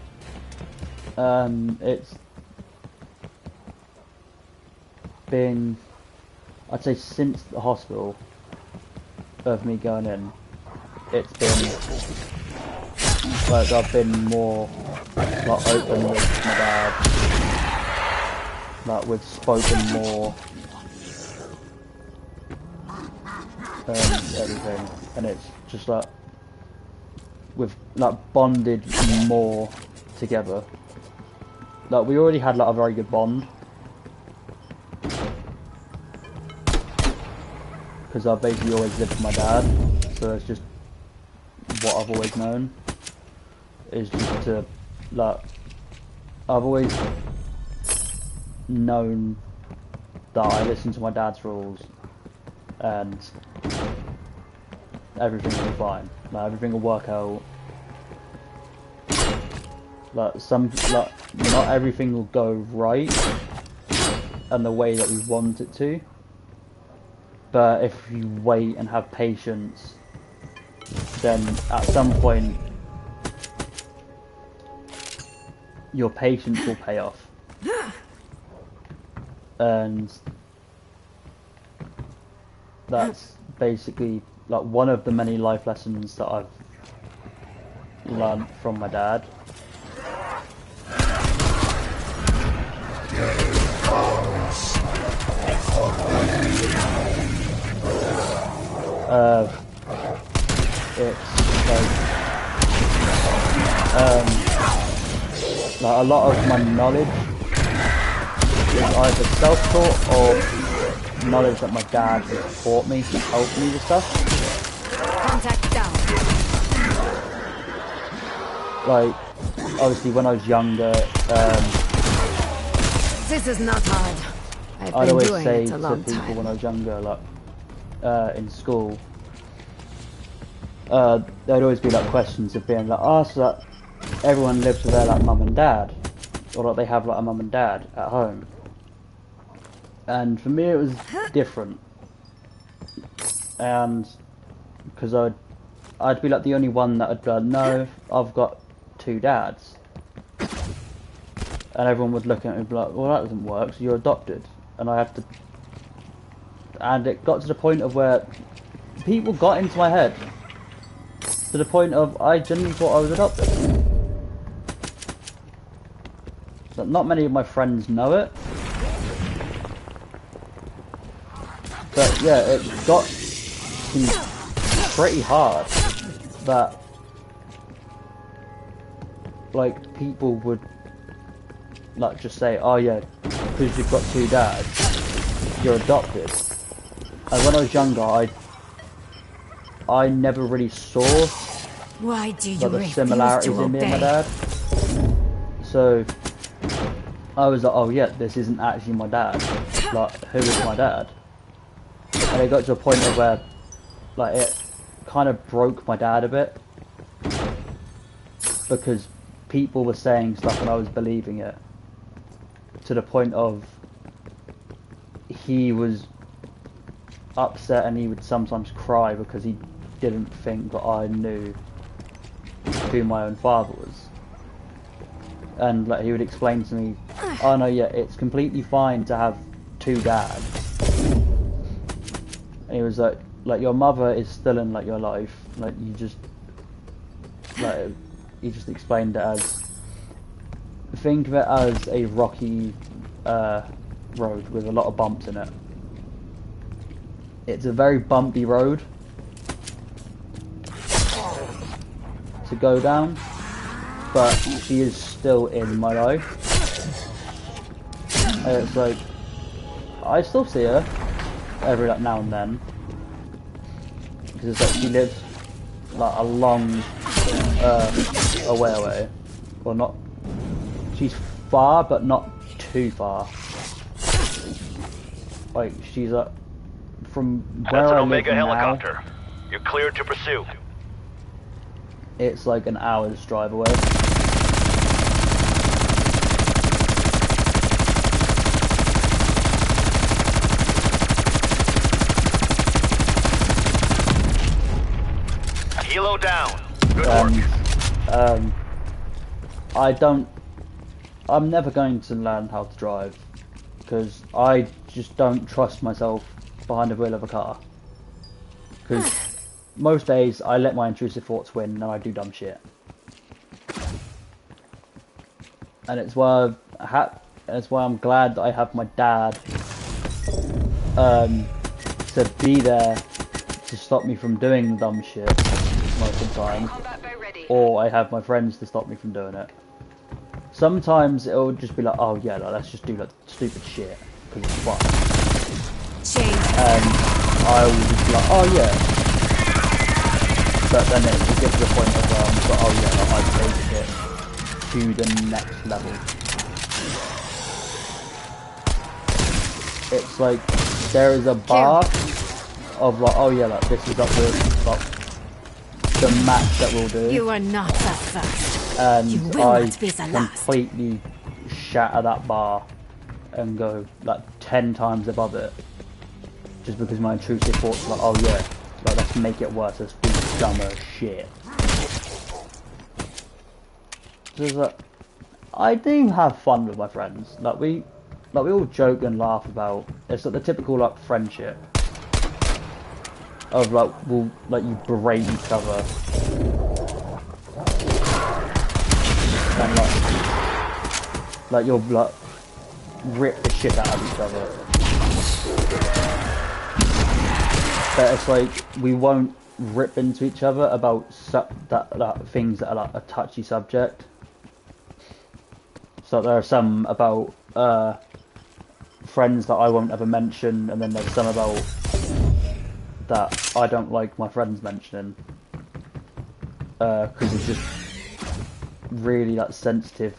it's been, I'd say, since the hospital of me going in, it's been like I've been more like open with my dad, like we've spoken more and everything, and it's just like we've like bonded more together like we already had like a very good bond. Because I've basically always lived with my dad, so it's just what I've always known. Is just to, like, I've always known that I listen to my dad's rules and everything will be fine. Like, everything will work out. Like, not everything will go right and the way that we want it to. But if you wait and have patience, then at some point your patience will pay off. And that's basically like one of the many life lessons that I've learned from my dad. It's like a lot of my knowledge is either self-taught or knowledge that my dad has taught me to help me with stuff. Contact down. Like, obviously when I was younger, This is not hard. I've I'd been always doing say it a to long people time. when I was younger, like, in school, there'd always be like questions of being like, oh, so that everyone lives with their like mum and dad, or like they have like a mum and dad at home. And for me it was different, and because I'd be like the only one that would be like, no, I've got two dads, and everyone would look at me and be like, well, that doesn't work, so you're adopted. And I had to, and it got to the point of where people got into my head to the point of I genuinely thought I was adopted. But not many of my friends know it. But yeah, it got pretty hard that like people would like just say, oh yeah, because you've got two dads, you're adopted. And when I was younger, I never really saw Why do you like, the refuse similarities to in me and my obey? dad. So I was like, oh yeah, this isn't actually my dad. Like, who is my dad? And it got to a point of where, like, it kind of broke my dad a bit because people were saying stuff and I was believing it. To the point of he was upset and he would sometimes cry because he didn't think that I knew who my own father was. And like he would explain to me, oh no, yeah, it's completely fine to have two dads. And he was like your mother is still in like your life, like you just, like he just explained it as, think of it as a rocky road with a lot of bumps in it. It's a very bumpy road to go down, but she is still in my life. And it's like, I still see her every like now and then, because it's like she lives like a long away, or not. She's far, but not too far. Like she's from where That's an I Omega live now, helicopter. You're cleared to pursue. it's like an hour's drive away. Helo down. Good work. I'm never going to learn how to drive because I just don't trust myself behind the wheel of a car. Because most days I let my intrusive thoughts win and I do dumb shit. And it's why I'm glad that I have my dad to be there to stop me from doing dumb shit most of the time, or I have my friends to stop me from doing it. sometimes it'll just be like, oh yeah, like, let's just do like stupid shit because it's fun. Change. And I will just be like, oh yeah. But then it will get to the point of but, oh yeah, like, I've taken it to the next level. It's like there is a bar of like, oh yeah, like this is like the match that we'll do. You are not the first. And You will I not be the last. completely shatter that bar and go like 10 times above it, just because my intrusive thoughts are like, oh yeah, like let's make it worse, let's do dumber shit. So it's like, I do have fun with my friends. Like we all joke and laugh about. It's like the typical like friendship of like we'll like you berate each other and like you'll like rip the shit out of each other. But it's like we won't rip into each other about that things that are like a touchy subject. So there are some about friends that I won't ever mention, and then there's some about that I don't like my friends mentioning because it's just really like sensitive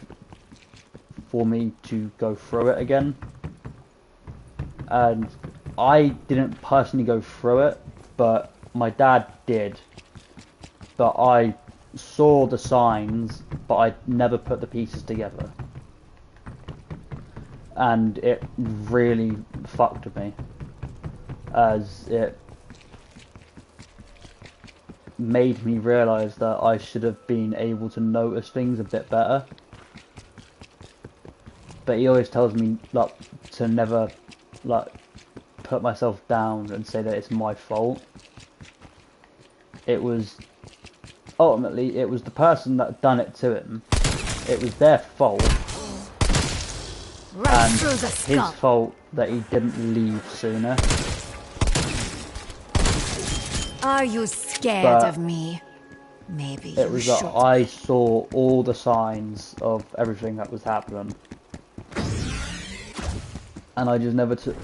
for me to go through it again. And I didn't personally go through it, but my dad did. But I saw the signs, but I never put the pieces together. And it really fucked with me, as it made me realise that I should have been able to notice things a bit better. But he always tells me like to never like put myself down and say that it's my fault. It was ultimately it was the person that done it to him. It was their fault. Right And through the his skull. fault that he didn't leave sooner. Are you scared But of me? Maybe it you was should. that I saw all the signs of everything that was happening, and I just never put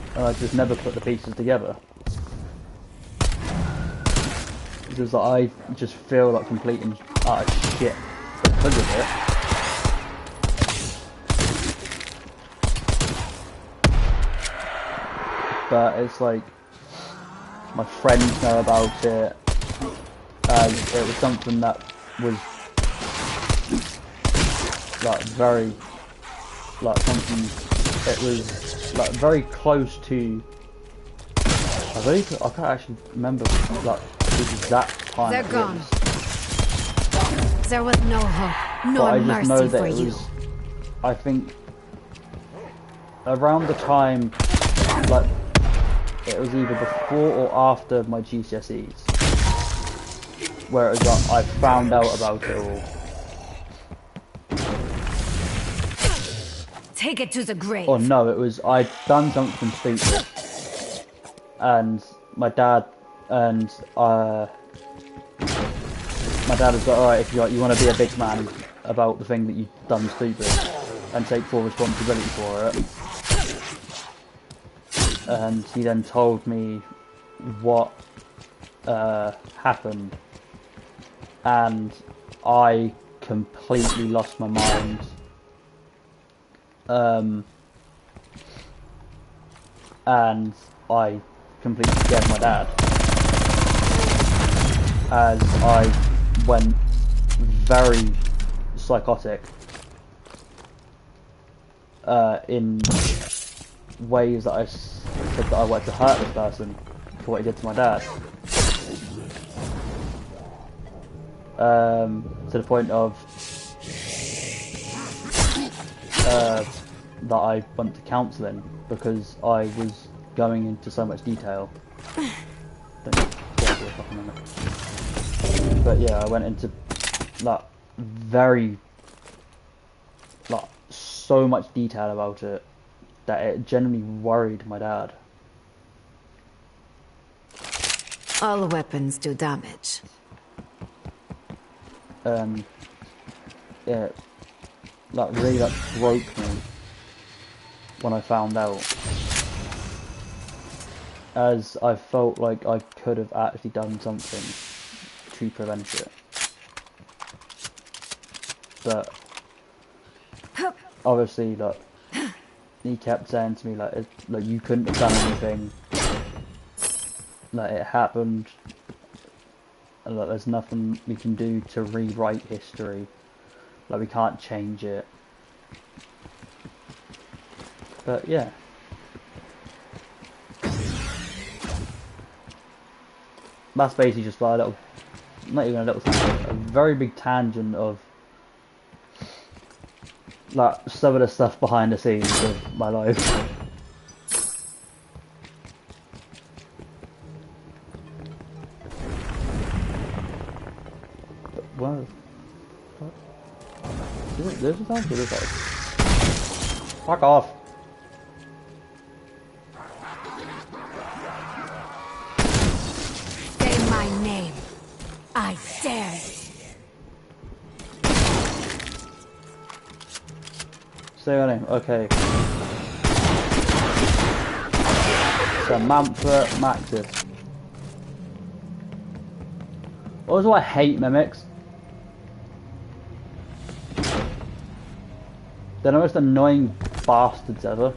the pieces together. Because I just feel like complete and utter shit because of it. But it's like my friends know about it. It was something that was like very like something. It was like very close to. I can't actually remember like the exact time. They're it gone. was. There was no hope, But nor I just know mercy that for it you. was, I think, around the time, like, it was either before or after my GCSEs, where it was like, I found out about it all. Take it to the grave. Or no, it was, I'd done something stupid, and my dad was like, alright, if you want to be a big man about the thing that you've done stupid and take full responsibility for it. And he then told me what happened, and I completely lost my mind. And I completely scared my dad, as I went very psychotic in ways that I said that I wanted to hurt this person for what he did to my dad. To the point of that I went to counselling because I was going into so much detail. But yeah, I went into like very like so much detail about it that it genuinely worried my dad. All weapons do damage. It that really like broke me when I found out, as I felt like I could have actually done something to prevent it, but obviously like he kept saying to me like you couldn't have done anything, like it happened, and like there's nothing we can do to rewrite history, like we can't change it. But yeah. That's basically just like a little, not even a little tangent, a very big tangent of like some of the stuff behind the scenes of my life. But, wow. There's a sound to this side. Fuck off. Say my name. I dare. Say your name. Okay. Samantha Maxis. Also, I hate mimics. They're the most annoying bastards ever.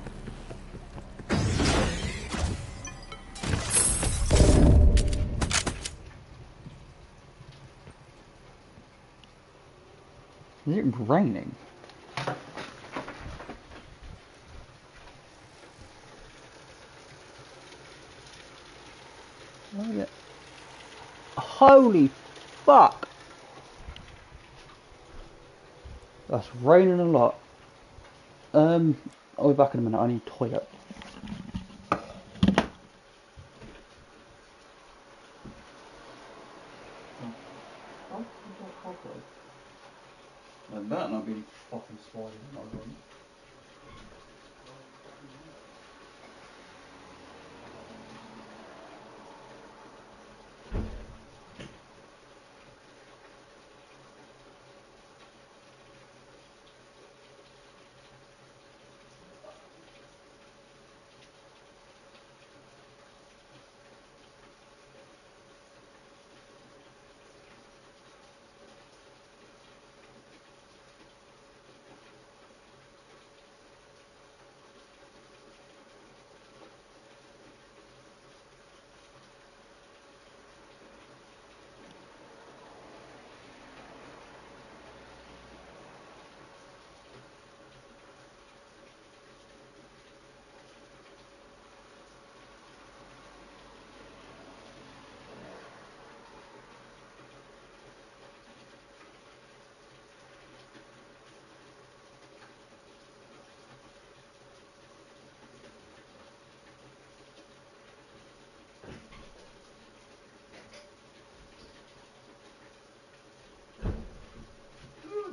Is it raining? Oh, yeah. Holy fuck! That's raining a lot. I'll be back in a minute. I need toilet. I better not be fucking spoiling my room.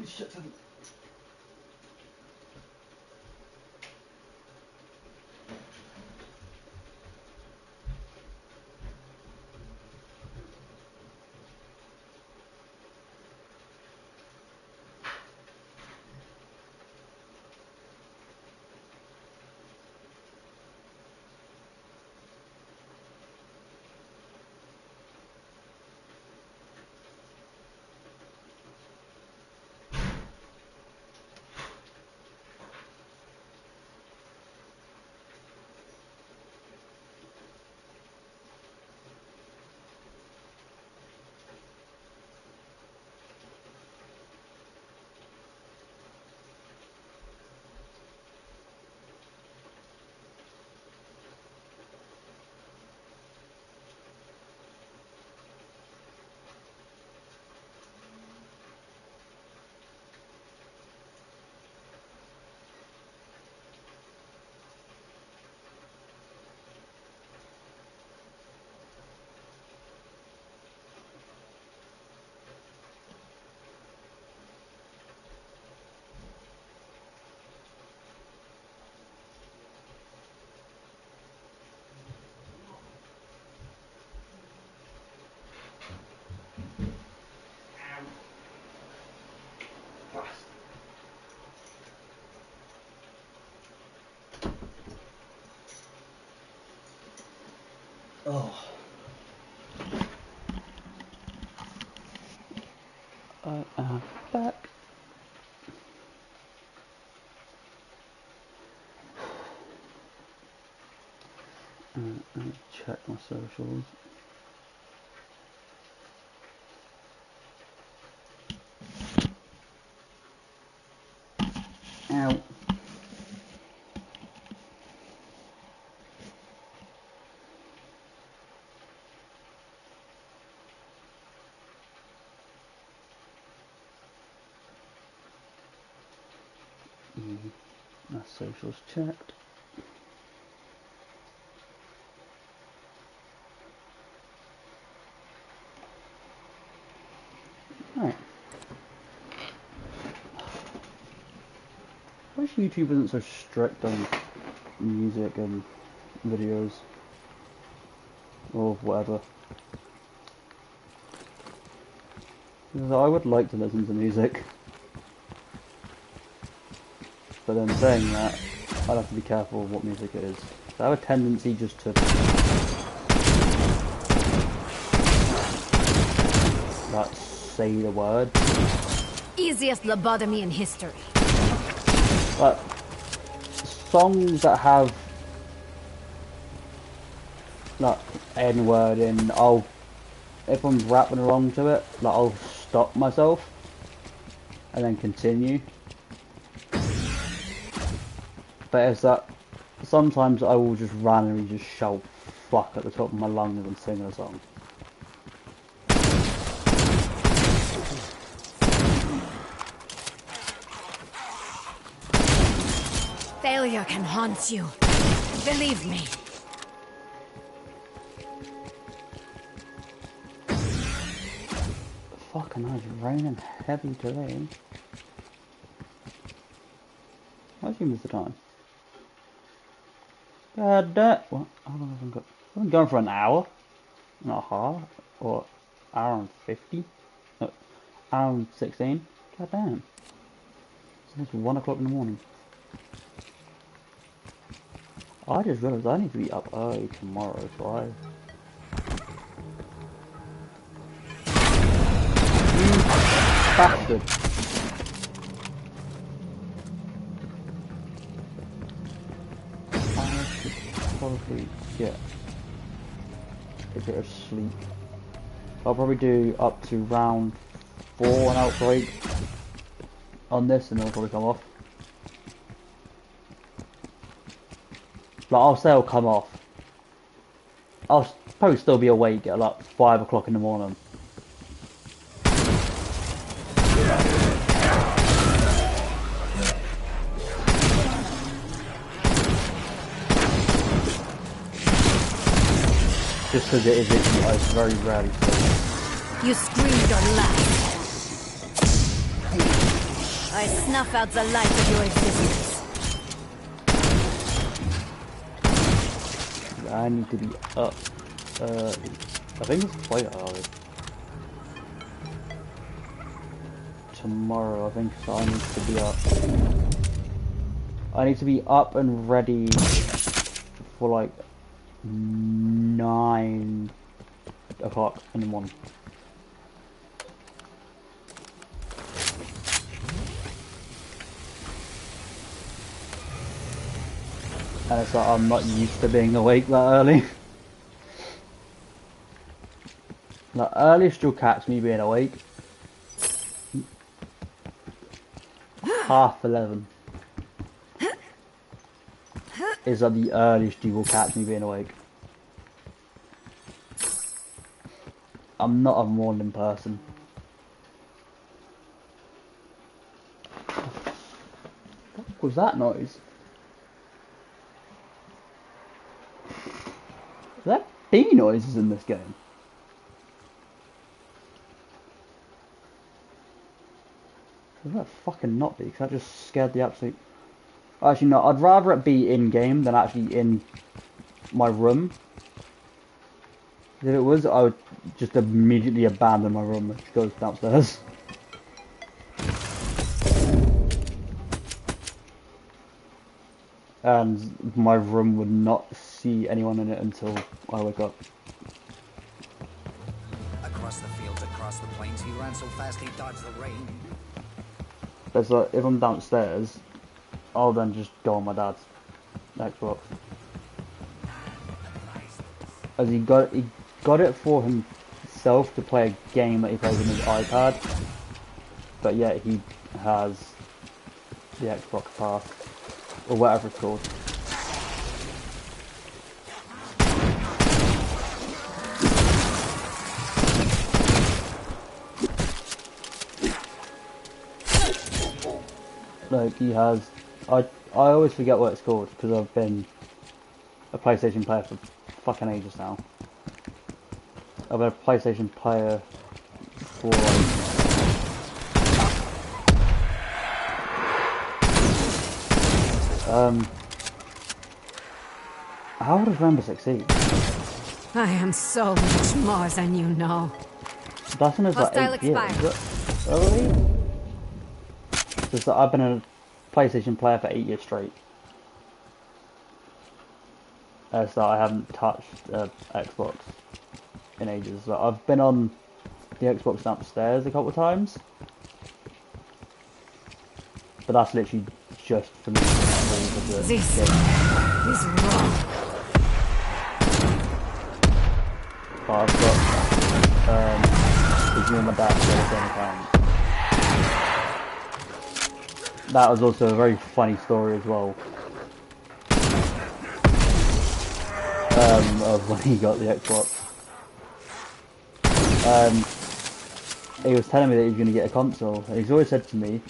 Shit. Oh. I am back. Let me check my socials. Ow. My socials checked. Right. I wish YouTube isn't so strict on music and videos or whatever. Because I would like to listen to music, but then saying that, I'd have to be careful of what music it is. I have a tendency just to not say the word. Easiest lobotomy in history. But songs that have like N-word in, if I'm rapping along to it, like I'll stop myself and then continue. But it's that sometimes I will just randomly just shout fuck at the top of my lungs and sing a song. Failure can haunt you. Believe me. Fucking hell, it's raining heavy today. Why did you miss the time? God damn. What? How long have I got? I've been going for an hour and a half, or hour and 50? No, hour and 16? God damn. It's 1 o'clock in the morning. I just realised I need to be up early tomorrow, so You bastard. I should probably get a bit of sleep. I'll probably do up to round 4 an outbreak on this, and then I'll probably come off. Like, I'll say I'll come off. I'll probably still be awake at like 5 o'clock in the morning. Just because it is itchy, I very rarely sleep. You screamed or laughed. I snuff out the light of your existence. I need to be up early. I think it's quite early. Tomorrow, I think, so I need to be up. I need to be up and ready for like 9 o'clock in the morning. And it's like I'm not used to being awake that early. The earliest you'll catch me being awake, 11:30 is at the earliest you will catch me being awake. I'm not a morning person. What was that noise? Is that bee noises in this game? Does that fucking not be? Because that just scared the absolute... Actually, no, I'd rather it be in-game than actually in my room. If it was, I would just immediately abandon my room and go downstairs. and my room would not see anyone in it until I wake up. Across the fields, across the plains, he ran so fast he dodged the rain. It's like, if I'm downstairs, I'll then just go on my dad's Xbox. As he got it for himself to play a game that he plays on his iPad, but yet he has the Xbox Pass, or whatever it's called. Like, he has... I always forget what it's called, because I've been a PlayStation player for fucking ages now. I've been a PlayStation player for how does Rainbow Six Siege? I am so much more than you know. That's when it's like Hostile 8 years. expired. Is it? Really? Just that I've been a PlayStation player for 8 years straight. So I haven't touched Xbox in ages. So I've been on the Xbox downstairs a couple of times, but that's literally just for me. This is wrong. But I've got because me and my dad share the same account. That was also a very funny story as well. Of when he got the Xbox. He was telling me that he was going to get a console, and he's always said to me,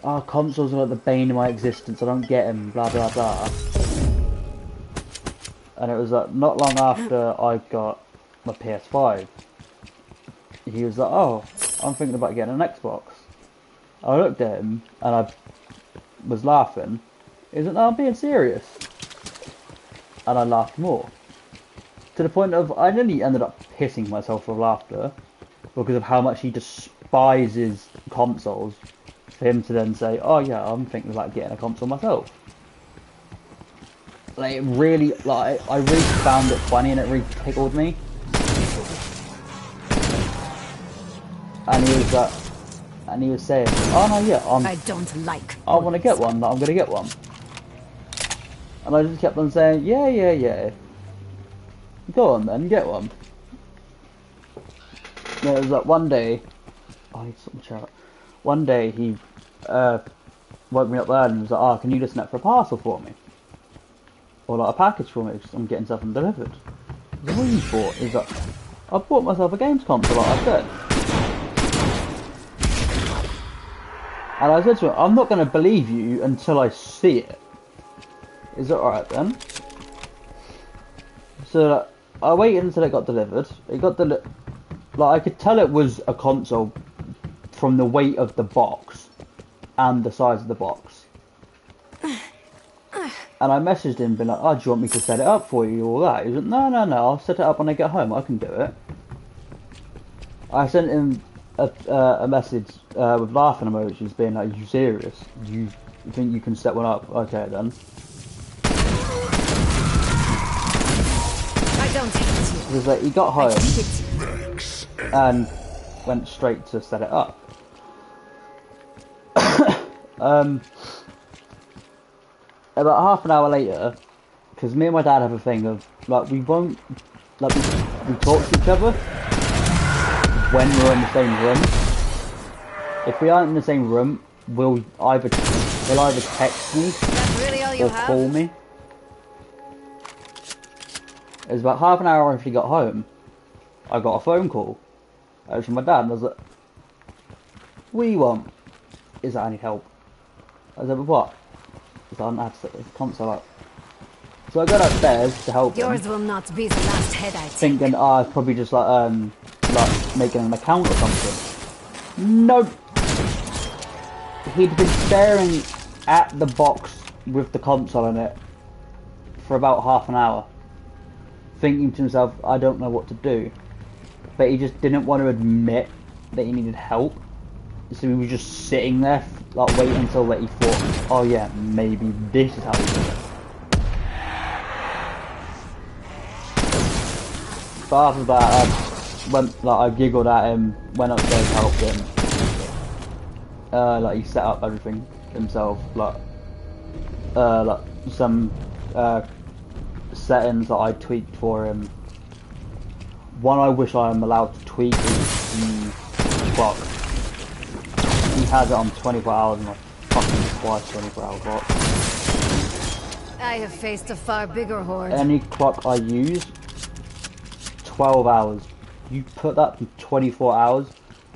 "Oh, consoles are like the bane of my existence, I don't get them, blah blah blah." And it was like, not long after I got my PS5, he was like, "Oh, I'm thinking about getting an Xbox." I looked at him, and I was laughing. He was like, "No, I'm being serious." And I laughed more. To the point of, I nearly ended up pissing myself with laughter because of how much he despises consoles, for him to then say, "Oh yeah, I'm thinking about getting a console myself." Like, it really, like, I really found it funny and it really tickled me. And he was like, and he was saying, "Oh no, yeah, I don't like. I want to get one, I'm going to get one." And I just kept on saying, yeah. Go on then, get one. And it was like one day, I need something to chat. One day he woke me up there and was like, "Oh, can you just net for a parcel for me? Or like a package for me, because I'm getting something delivered." What have you bought? He's like, "I bought myself a games console," like I said. And I said to him, "I'm not going to believe you until I see it. Is it alright then?" So I waited until it got delivered. It got like, I could tell it was a console from the weight of the box and the size of the box. And I messaged him, being like, "Oh, do you want me to set it up for you, all that?" He was like, No, I'll set it up when I get home. I can do it." I sent him a message with laughing emojis, being like, "Are you serious? You think you can set one up? Okay then." I don't hate you. It was like, he got I home hate you. and went straight to set it up. About half an hour later, because me and my dad have a thing of, like, we won't, like, we talk to each other when we're in the same room. If we aren't in the same room, he'll either text me That's really all you or have? call me. It was about half an hour after he got home, I got a phone call. It was from my dad, and I was like, "What do you want?" Is that I need help? I said, "But what?" He said, "I don't have to set the console up." So I got upstairs to help Yours him, will not be the last head I take. thinking, "Oh, it's probably just like making an account or something." Nope. He'd been staring at the box with the console in it for about half an hour, thinking to himself, "I don't know what to do." But he just didn't want to admit that he needed help. So he was just sitting there, like, waiting until that he thought, "Oh yeah, maybe this is how we do it." But after that, I giggled at him, went upstairs, helped him. Like he set up everything himself, like some settings that I tweaked for him. One I wish I am allowed to tweak is the clock. He has it on 24 hours and I fucking twice 24 hour clock. I have faced a far bigger horde. Any clock I use, 12 hours. You put that to 24 hours,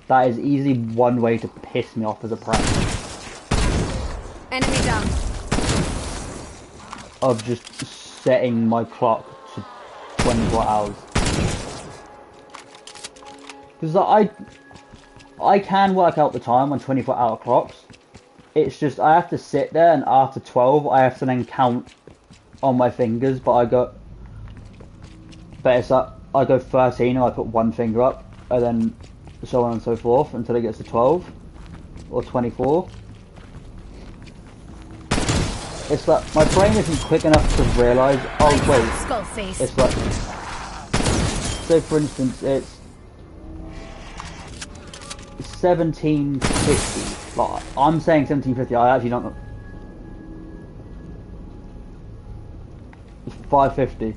that is easily one way to piss me off as a prank. Enemy down. Of just setting my clock to 24 hours. Because I can work out the time on 24-hour clocks. It's just I have to sit there, and after 12 I have to then count on my fingers, but it's like I go 13 and I put one finger up, and then so on and so forth until it gets to 12 or 24. It's like my brain isn't quick enough to realise, oh wait, Skullface. it's like, so for instance it's 1750. Like, I'm saying 1750, I actually don't know. It's 550.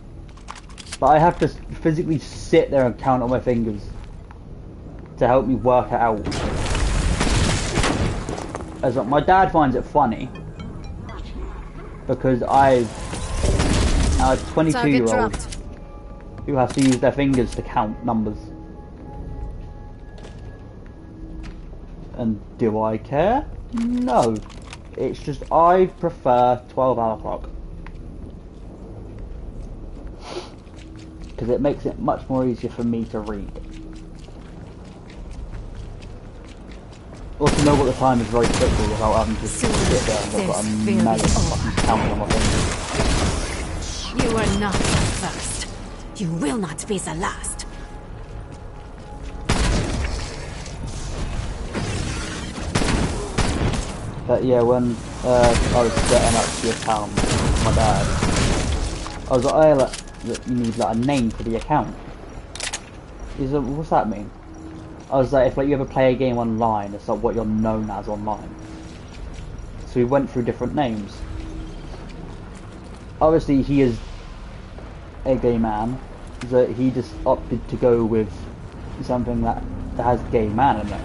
But I have to physically sit there and count on my fingers to help me work it out. As like, my dad finds it funny because I'm a 22-year-old who has to use their fingers to count numbers. And do I care? No. It's just I prefer 12-hour clock. Because it makes it much more easier for me to read. Also know what the time is very quickly without having to sit there and look at a million fucking counting on my fingers. You are not the first. You will not be the last. But yeah, when I was setting up the account with my dad, I was like, oh, look, you need like a name for the account. He's like, what's that mean? I was like, if like you ever play a game online, it's like what you're known as online. So we went through different names. Obviously he is a gay man, so he just opted to go with something that has gay man in it.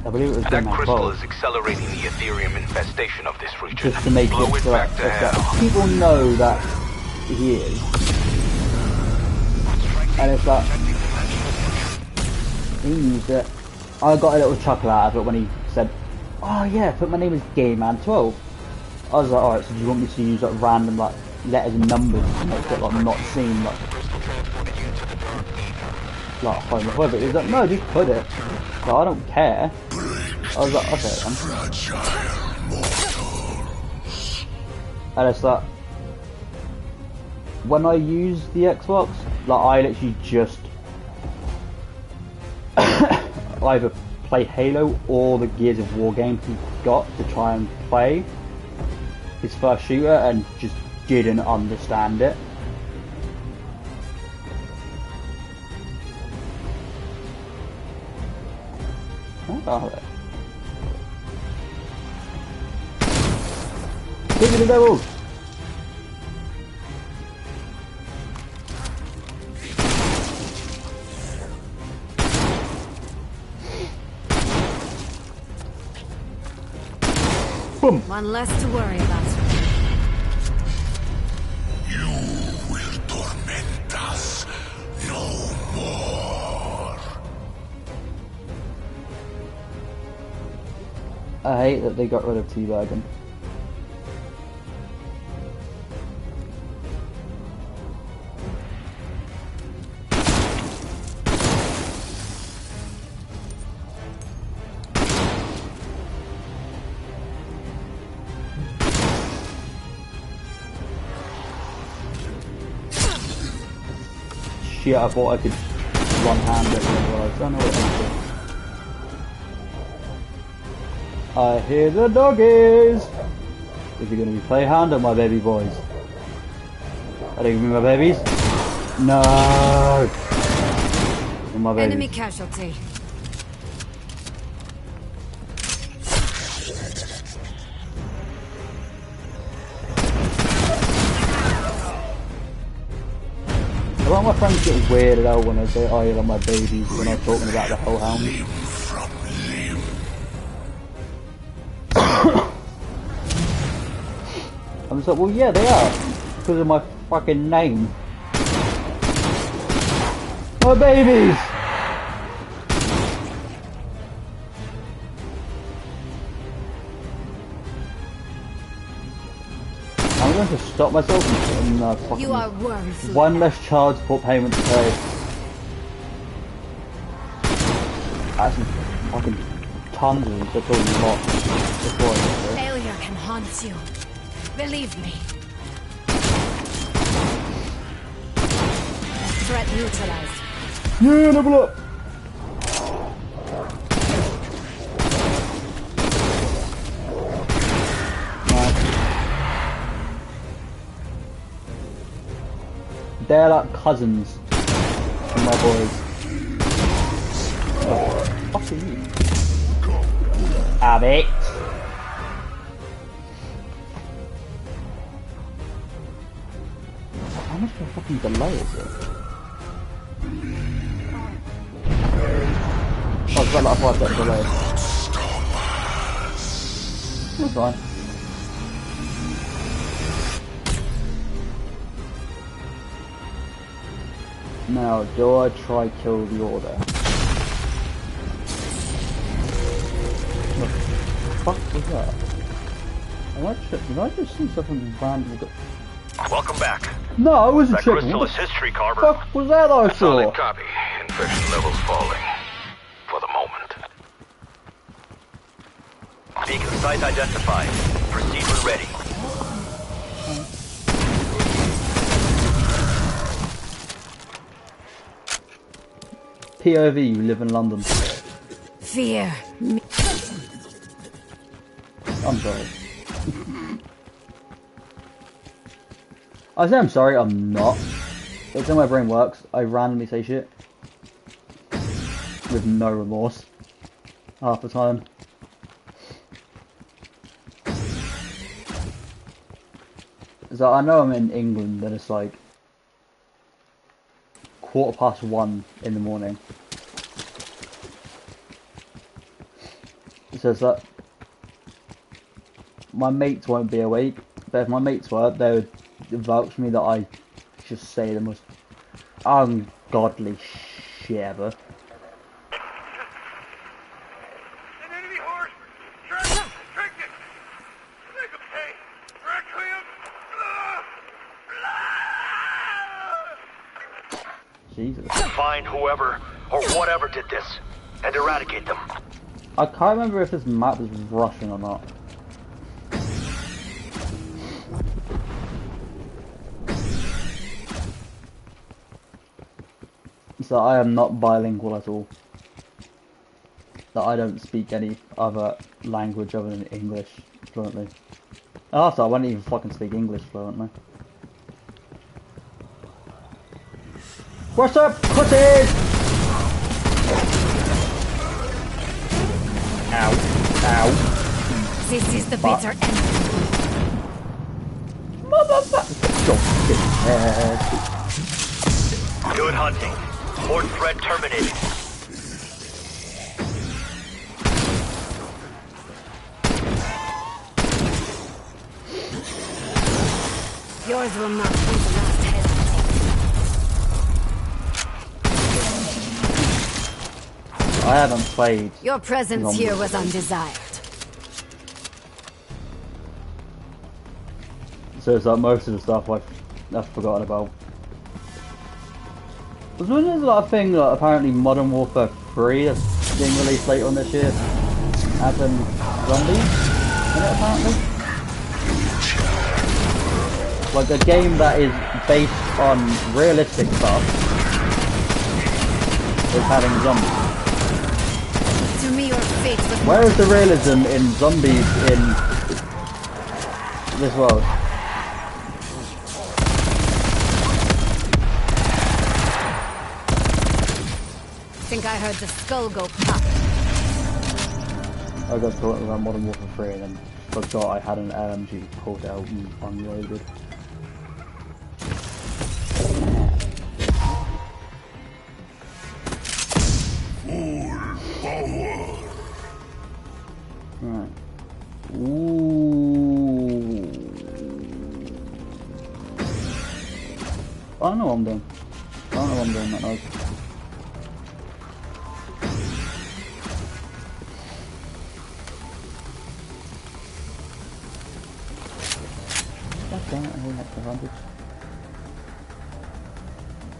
I believe it was That crystal is accelerating the Ethereum infestation of this region. Just to make Blow it so back to that hell. people know that he is. And it's like, he used it. I got a little chuckle out of it when he said, oh yeah, put my name as Gayman12. I was like, alright, so do you want me to use like random like letters and numbers to make it like not seem like homophobic? He's like, no, just put it. So I don't care. I was like, okay then. And it's like, when I use the Xbox, like I literally just either play Halo or the Gears of War games he got to try and play his first shooter and just didn't understand it. What are they? Give me the devil! Boom! One less to worry about. You will torment us no more. I hate that they got rid of teabagging. Shit, I thought I could one-hand it, but I don't know what I'm doing. I hear the doggies! If you're gonna be play hand on my baby boys. Are they gonna be my babies? No! with my baby. Enemy casualty. A lot of my friends get weirded out when I say, oh, you love my babies, when I'm talking about the hellhound. Limb from limb. I'm just like, well, yeah, they are. Because of my fucking name. My babies! I'm going to stop myself and fucking You are worthless. one less child support payment to pay. Actually, fucking tons of them, so it's all not before I get there. Failure can haunt you. Believe me. Threat neutralized. Yeah, level up! They're like cousins from my boys. Oh, fuck are you? Have it. How much of a fucking delay is it? Oh, it's got like a 5-second delay. That's fine. Now, do I try kill the order? What the fuck was that? Did I just see something random? Welcome back. No, I wasn't That checking. crystal What is the history, Carver. fuck was that I saw? Solid copy. Infection levels falling. For the moment. Beacon site identified. Proceed when ready. POV, you live in London. Fear me. I'm sorry. I say I'm sorry, I'm not. It's how my brain works. I randomly say shit. With no remorse. Half the time. So I know I'm in England and it's like 1:15 in the morning. It says that my mates won't be awake, but if my mates were, they would vouch for me that I just say the most ungodly shit ever. An enemy horse! Strike it! Make him pay! Requiem! Jesus. Find whoever or whatever did this and eradicate them. I can't remember if this map is Russian or not. So I am not bilingual at all. That I don't speak any other language other than English fluently. Also, I won't even fucking speak English fluently. What's up, pussies? Ow. Ow. This is the bitter end. Motherfucker. Don't get mad. Good hunting. Horde threat terminated. Yours will not be the last head. I haven't played. Your presence here was undesired. So it's like most of the stuff I've forgotten about. There's a lot of things like apparently Modern Warfare 3 that's being released later on this year. Having zombies in it apparently. Like a game that is based on realistic stuff is having zombies. To me, your fate was. Where is the realism in zombies in this world? I heard the skull go pop. I got caught around Modern Warfare 3 and then forgot I had an LMG pulled out and unloaded. Right. Ooh. I don't know what I'm doing. I don't know what I'm doing that night. God damn it, I only had 200.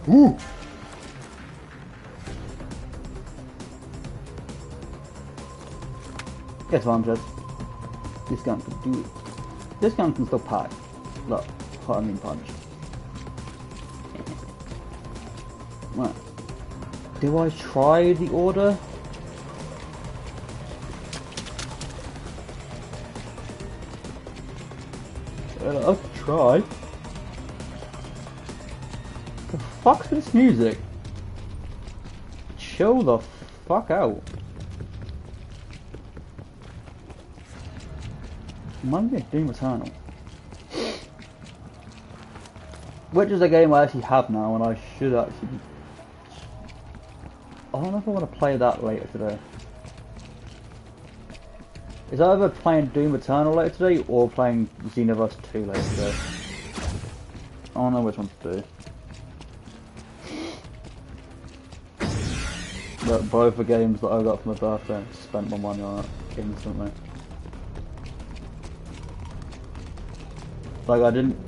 Ooh! Guess what I'm just. This gun can do it. This gun can still pack. Look, what I mean punch. Right. Do I try the order? I'll try. The fuck's this music? Chill the fuck out. Might be Doom Eternal. Which is a game I actually have now and I should actually... I don't know if I want to play that later today. Is either playing Doom Eternal later today or playing Xenoverse 2 later today? I don't know which one to do. But both the games that I got for my birthday and spent my money on it instantly. Like I didn't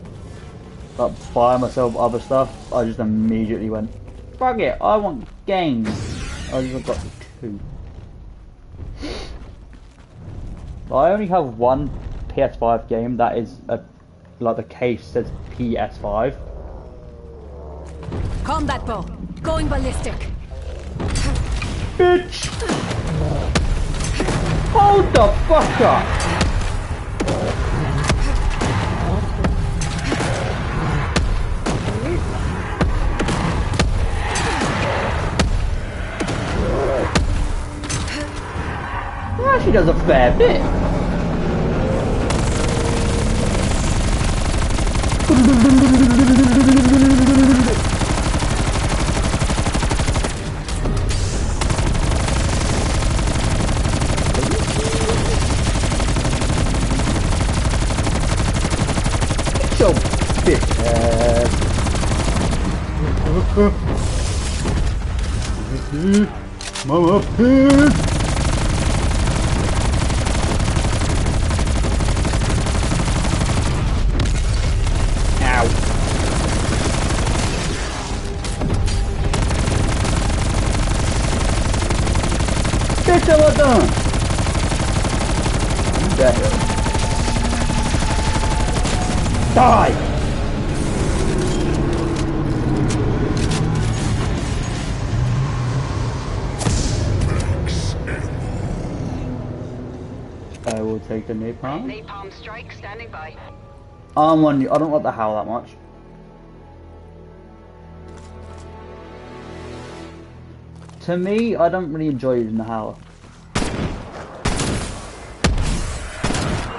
buy myself other stuff, I just immediately went, fuck it, I want games. I just got 2. I only have one PS5 game that is like the case says PS5. Combat bow, going ballistic. Bitch! Hold the fuck up! She does a fair bit. So bitch ass. Mama pig. Bitch, I'm done. You better die. I will take the napalm. Napalm strike standing by. I'm on you. I don't like the howl that much. To me, I don't really enjoy using the howl.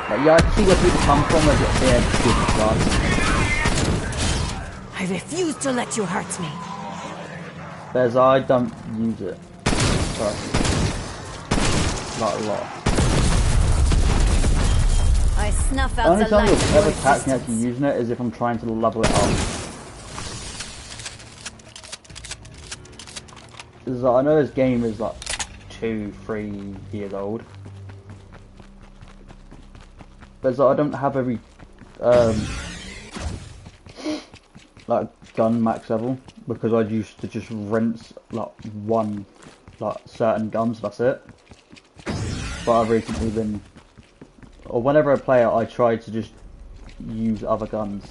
But yeah, I can see where people come from with their stupid class. I refuse to let you hurt me. There's I don't use it. Sorry. Not a lot. I snuff The out only the time light I've of ever your catch me existence. actually using it is if I'm trying to level it up. Because I know this game is like 2-3 years old. But I don't have every like gun max level because I used to just rinse like one like certain guns, that's it. But I've recently been, or whenever I play it, I try to just use other guns.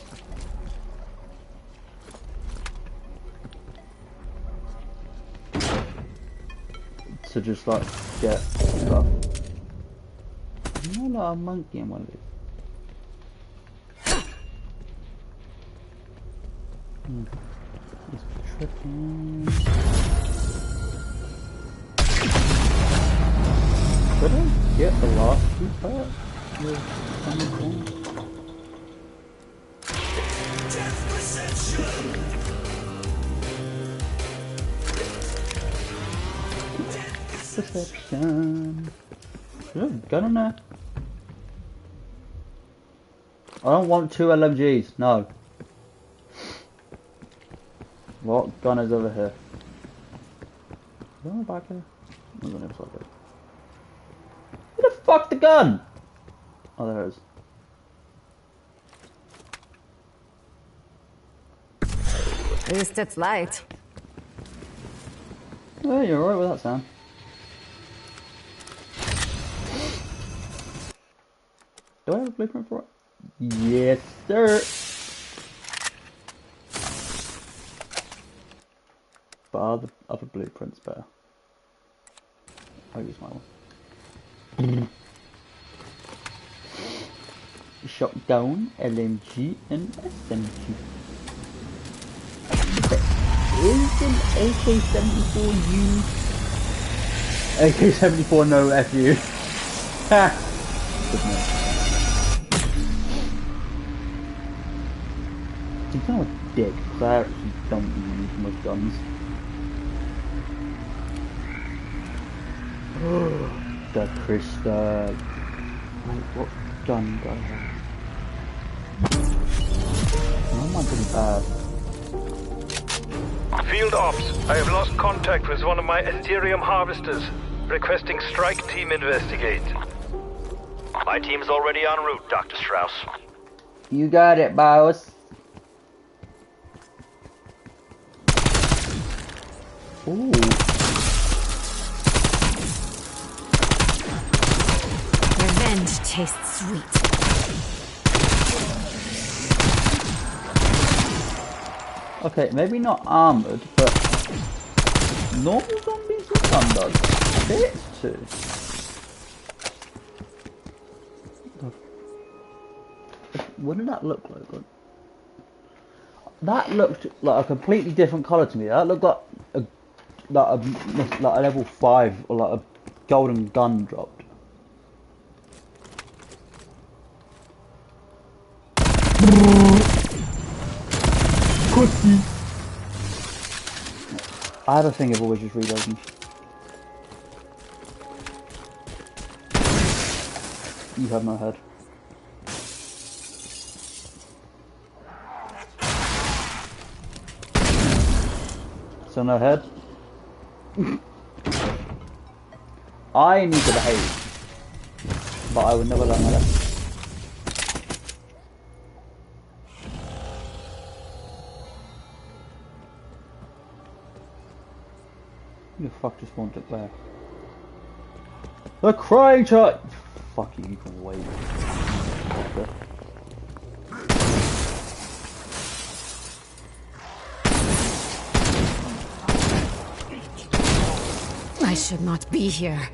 To just like get stuff. I'm not a monkey in one of these. It's tripping. Could I get the last two parts with something? Perception. There's a gun in there. I don't want 2 LMGs, no. What gun is over here? Is there one back here? No, no, it's like it. Where the fuck the gun? Oh, there it is. At least it's light. Oh, you're alright with that sound. Do I have a blueprint for it? Yes, sir. But other blueprints better. I'll use my one. Shotgun, LMG, and SMG. Is an AK-74 used? AK-74 no FU. Ha! Goodness. I'm kind of a dick, because I actually don't use most guns. The crystal. Wait, what gun do I have? That might be bad. Field Ops, I have lost contact with one of my Ethereum harvesters. Requesting strike team investigate. My team's already en route, Dr. Strauss. You got it, boss. Ooh. Revenge tastes sweet. Okay, maybe not armored, but normal zombies with gun does fit too. What did that look like? That looked like a completely different colour to me. That looked like a level 5 or like a golden gun dropped. Pussy. I had a thing of always just reloading. You have no head. So no head. I need to behave, but I would never learn my lesson. Who the fuck just spawned up there? The crying child! Fuck you, you can wait. Okay. I should not be here.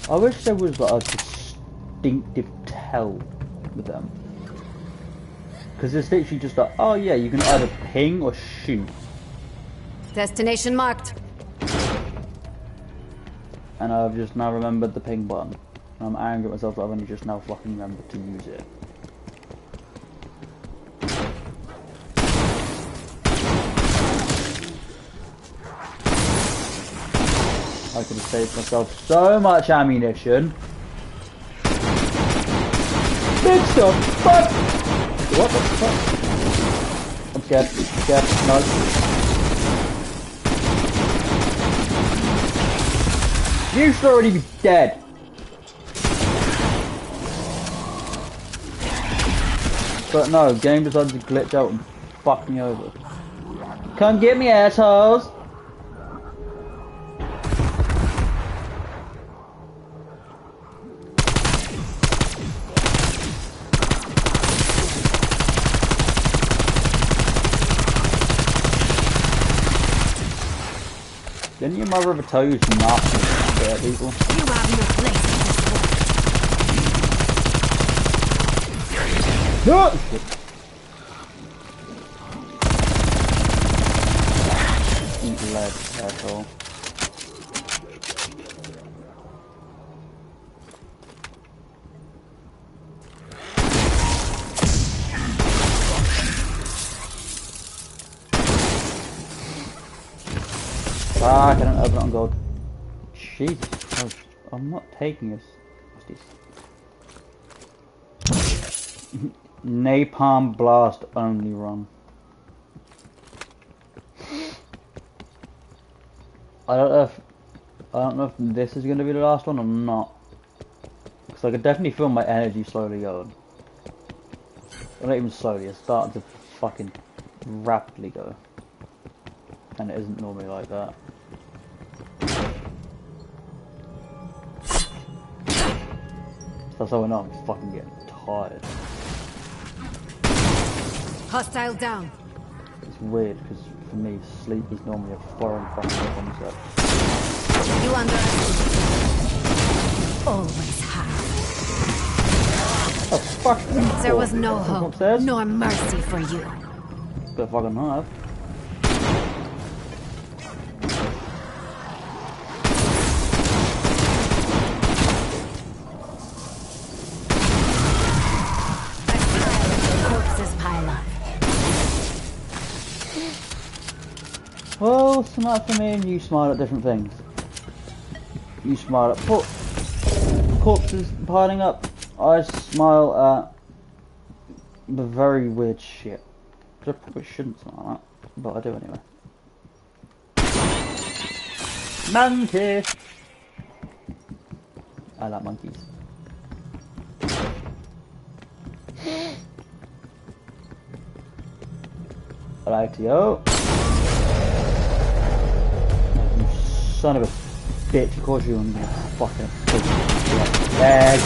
I wish there was like a distinctive tell with them. Because it's literally just like, oh yeah, you can either ping or shoot. Destination marked. And I've just now remembered the ping button. And I'm angry at myself that I've only just now fucking remembered to use it. I could have saved myself so much ammunition. Big stuff! Fuck! What the fuck? I'm scared. I'm scared. No. You should already be dead. But no, game decided to glitch out and fuck me over. Come get me, assholes! Didn't your mother ever tell you to not scare people? You have no place in this world. No! asshole. Ah, I can't open it on gold. Jesus, I'm not taking this. What's this? Napalm blast only run. I don't know if this is going to be the last one or not. Because I could definitely feel my energy slowly going. Well, not even slowly, it's starting to fucking rapidly go. And it isn't normally like that. That's how I know I'm fucking getting tired. Hostile down. It's weird because for me sleep is normally a foreign fucking concept. You underestimate. Always have. Oh fuck! There was no hope, upstairs. nor mercy for you. But fucking have. Well, smart for me and you smile at different things. You smile at corpses piling up. I smile at the very weird shit. I probably shouldn't smile at, but I do anyway. Monkey! I like monkeys. I like to go. Son of a bitch, of course you're gonna be fucking bag.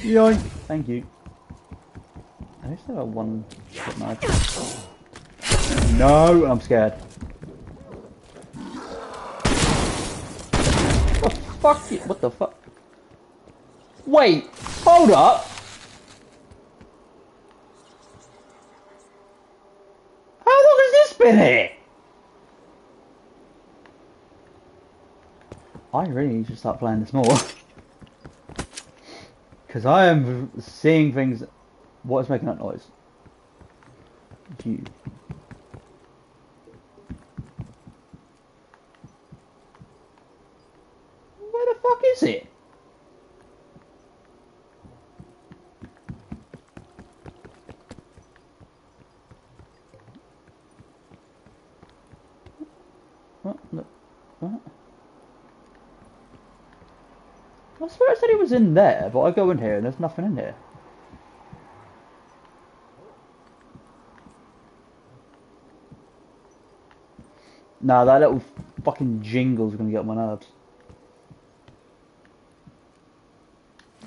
Yoink! Thank you. I just have one hit knife. No, I'm scared. What the fuck? What the fuck? Wait! Hold up! How long has this been here? I really need to start playing this more. Because I am seeing things. What is making that noise? You. Where the fuck is it? What? What? I swear I said he was in there, but I go in here and there's nothing in here. Nah, that little fucking jingle's gonna get on my nerves.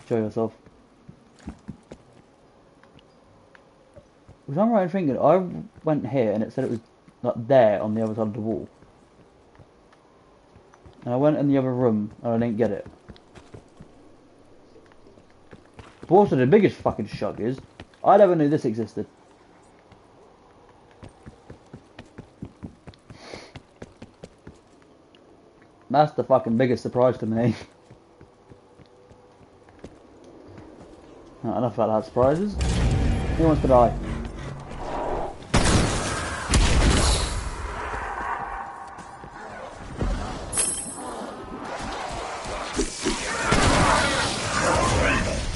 Show yourself. Was I right in thinking? I went here and it said it was like there on the other side of the wall. And I went in the other room and I didn't get it. But also the biggest fucking shock is, I never knew this existed. That's the fucking biggest surprise to me. Not enough about that surprises. Who wants to die?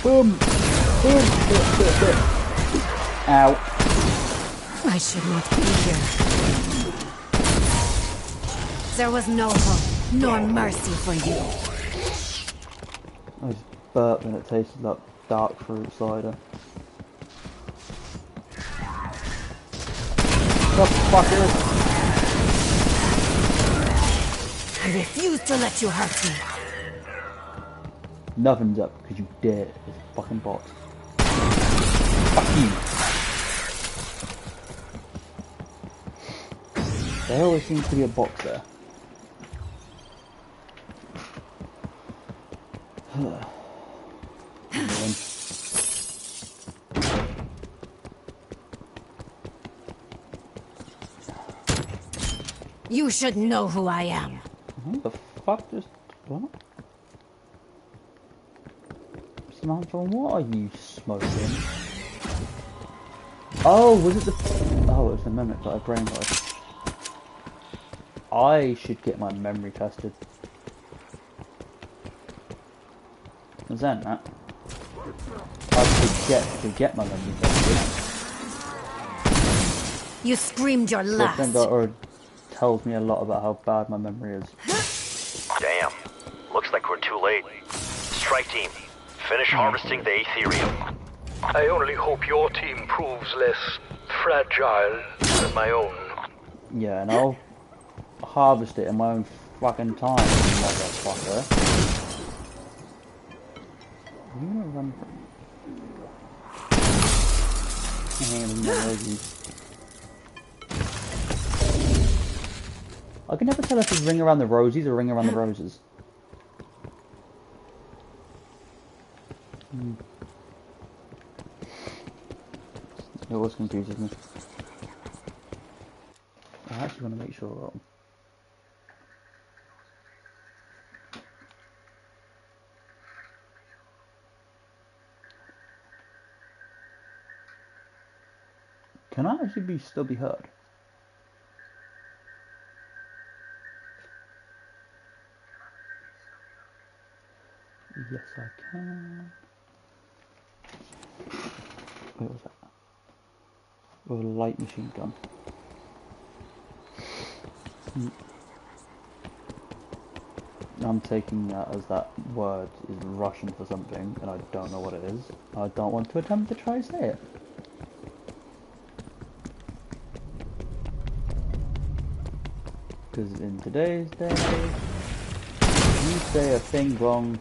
Boom! Boom! Ow. I should not be here. There was no hope, nor mercy for you. I just burped and it tasted like dark fruit cider. Motherfucker! I refuse to let you hurt me. Nothing's up because you dare. It's a fucking box. Fuck you. There always seems to be a box there. You should know who I am. Who the fuck just... What? Samantha, what are you smoking? Oh, was it the... Oh, it was the mimic that I brainwashed. I should get my memory tested. Then that I forget to get my memory tested. You screamed your So I last. think that already tells me a lot about how bad my memory is. Damn. Looks like we're too late. Strike team, finish harvesting the Aetherium. I only hope your team proves less fragile than my own. Yeah, and I'll harvest it in my own fucking time, motherfucker. I'm gonna run I can never tell if it's ring around the rosies or ring around the roses. It always confuses me. I actually want to make sure. Can I actually still be heard? Yes, I can. Where was that? With a light machine gun. I'm taking that as that word is Russian for something, and I don't know what it is. I don't want to attempt to try to say it. Because in today's day, if you say a thing wrong,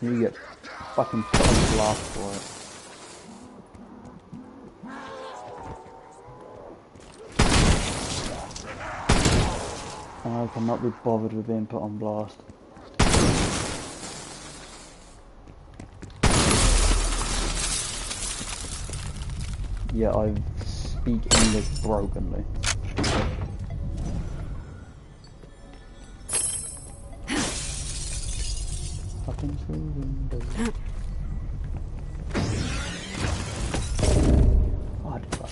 you get fucking put on blast for it. And I cannot be bothered with being put on blast. Yeah, I speak English brokenly. Fucking through windows. What the fuck?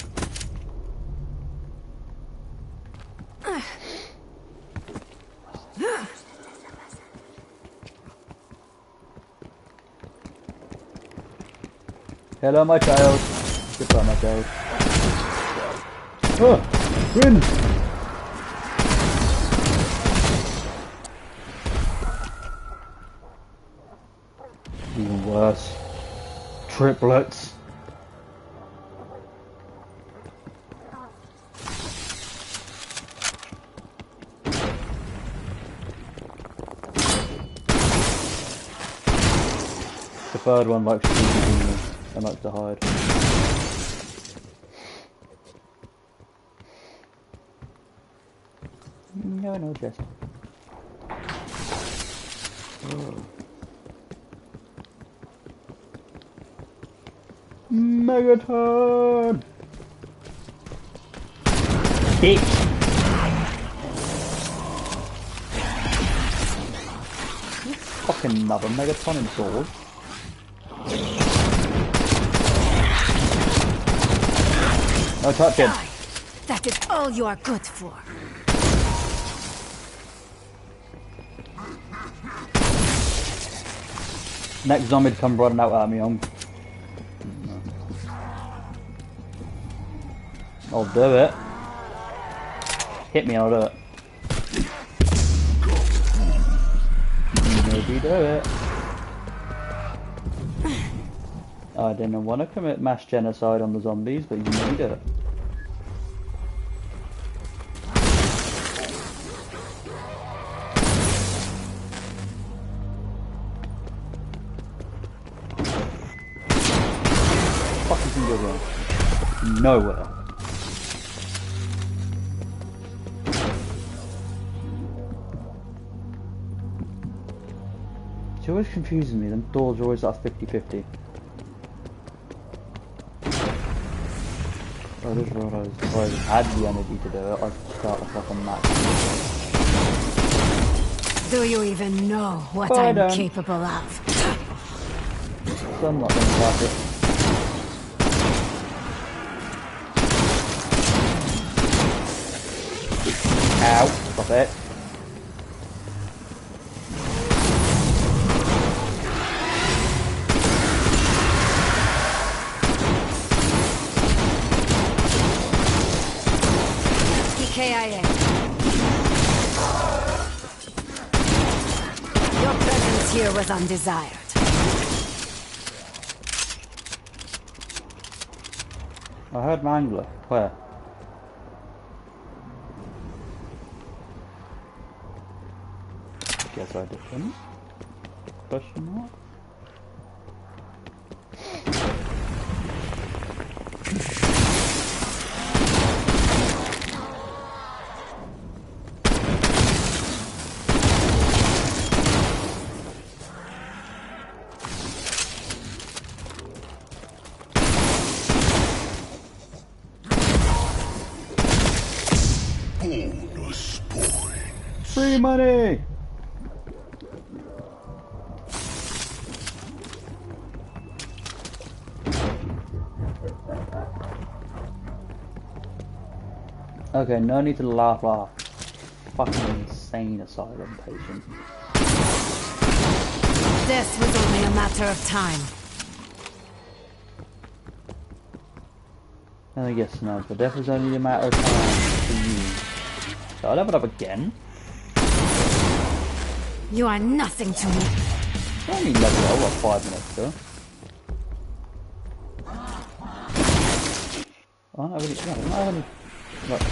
Hello, my child. Goodbye, my child. Oh, win! Even worse. Triplets. The third one likes to be and likes to hide. No, just. Oh. Megaton! Bitch! Fucking another Megaton in sword. No touching. That is all you are good for. Next zombie to come running out at me, I'll do it. Hit me, I'll do it. Maybe do it. I didn't want to commit mass genocide on the zombies, but you may do it. nowhere. It always confuses me, them doors are always like 50-50. I just realised if I had the energy to do it, I'd start a fucking match. Do you even know what I I'm don't. capable of? So I'm not going to start it. Ow, stop it. KIA. Your presence here was undesired. I heard Mangler. Where? Guess I didn't. Question mark? Bonus points. Free money! Okay, no need to laugh off. Fucking insane asylum patient. This was only a matter of time. I guess no, but death is only a matter of time for you. So I leveled up again. You are nothing to me. I only leveled up, what, 5 minutes ago? I don't have any, I don't have any, like,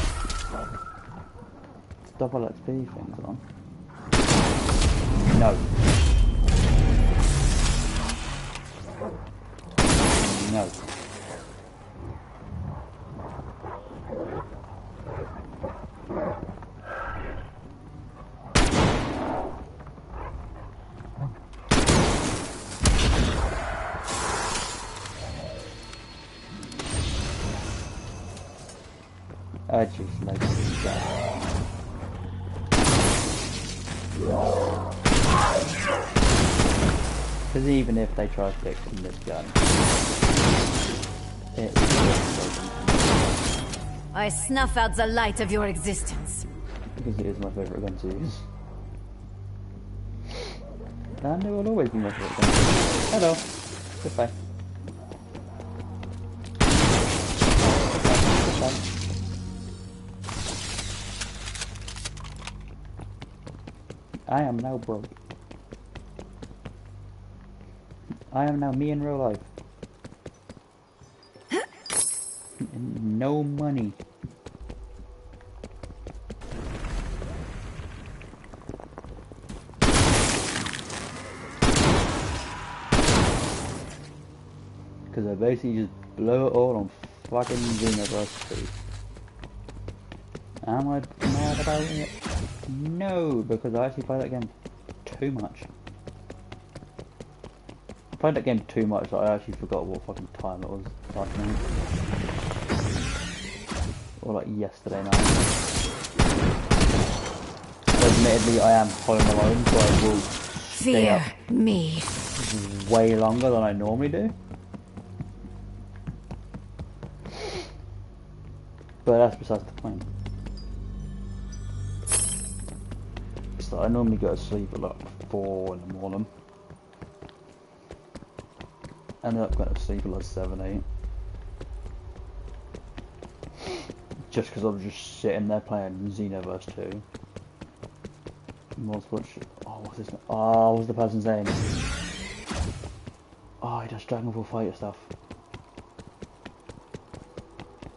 double XP things on. No. No. I just like this guy. Because even if they try fixing this gun, it is broken. I snuff out the light of your existence. Because it is my favourite gun to use. And it will always be my favourite gun to use. Hello. Goodbye. Goodbye. I am now broke. I am now me in real life. No money. Because I basically just blow it all on fucking Xenoverse 2. Am I mad about it? No, because I actually played that game too much. I played that game too much that I actually forgot what fucking time it was last night. Or like yesterday night. Admittedly, I am home alone, so I will stay up me way longer than I normally do. But that's besides the point. So I normally go to sleep at like 4 in the morning. Ended up going to sleep at like 7, 8. Just because I was just sitting there playing Xenoverse 2. What's his name? Oh, what was the person's name? Oh, he does Dragon Ball Fighter stuff.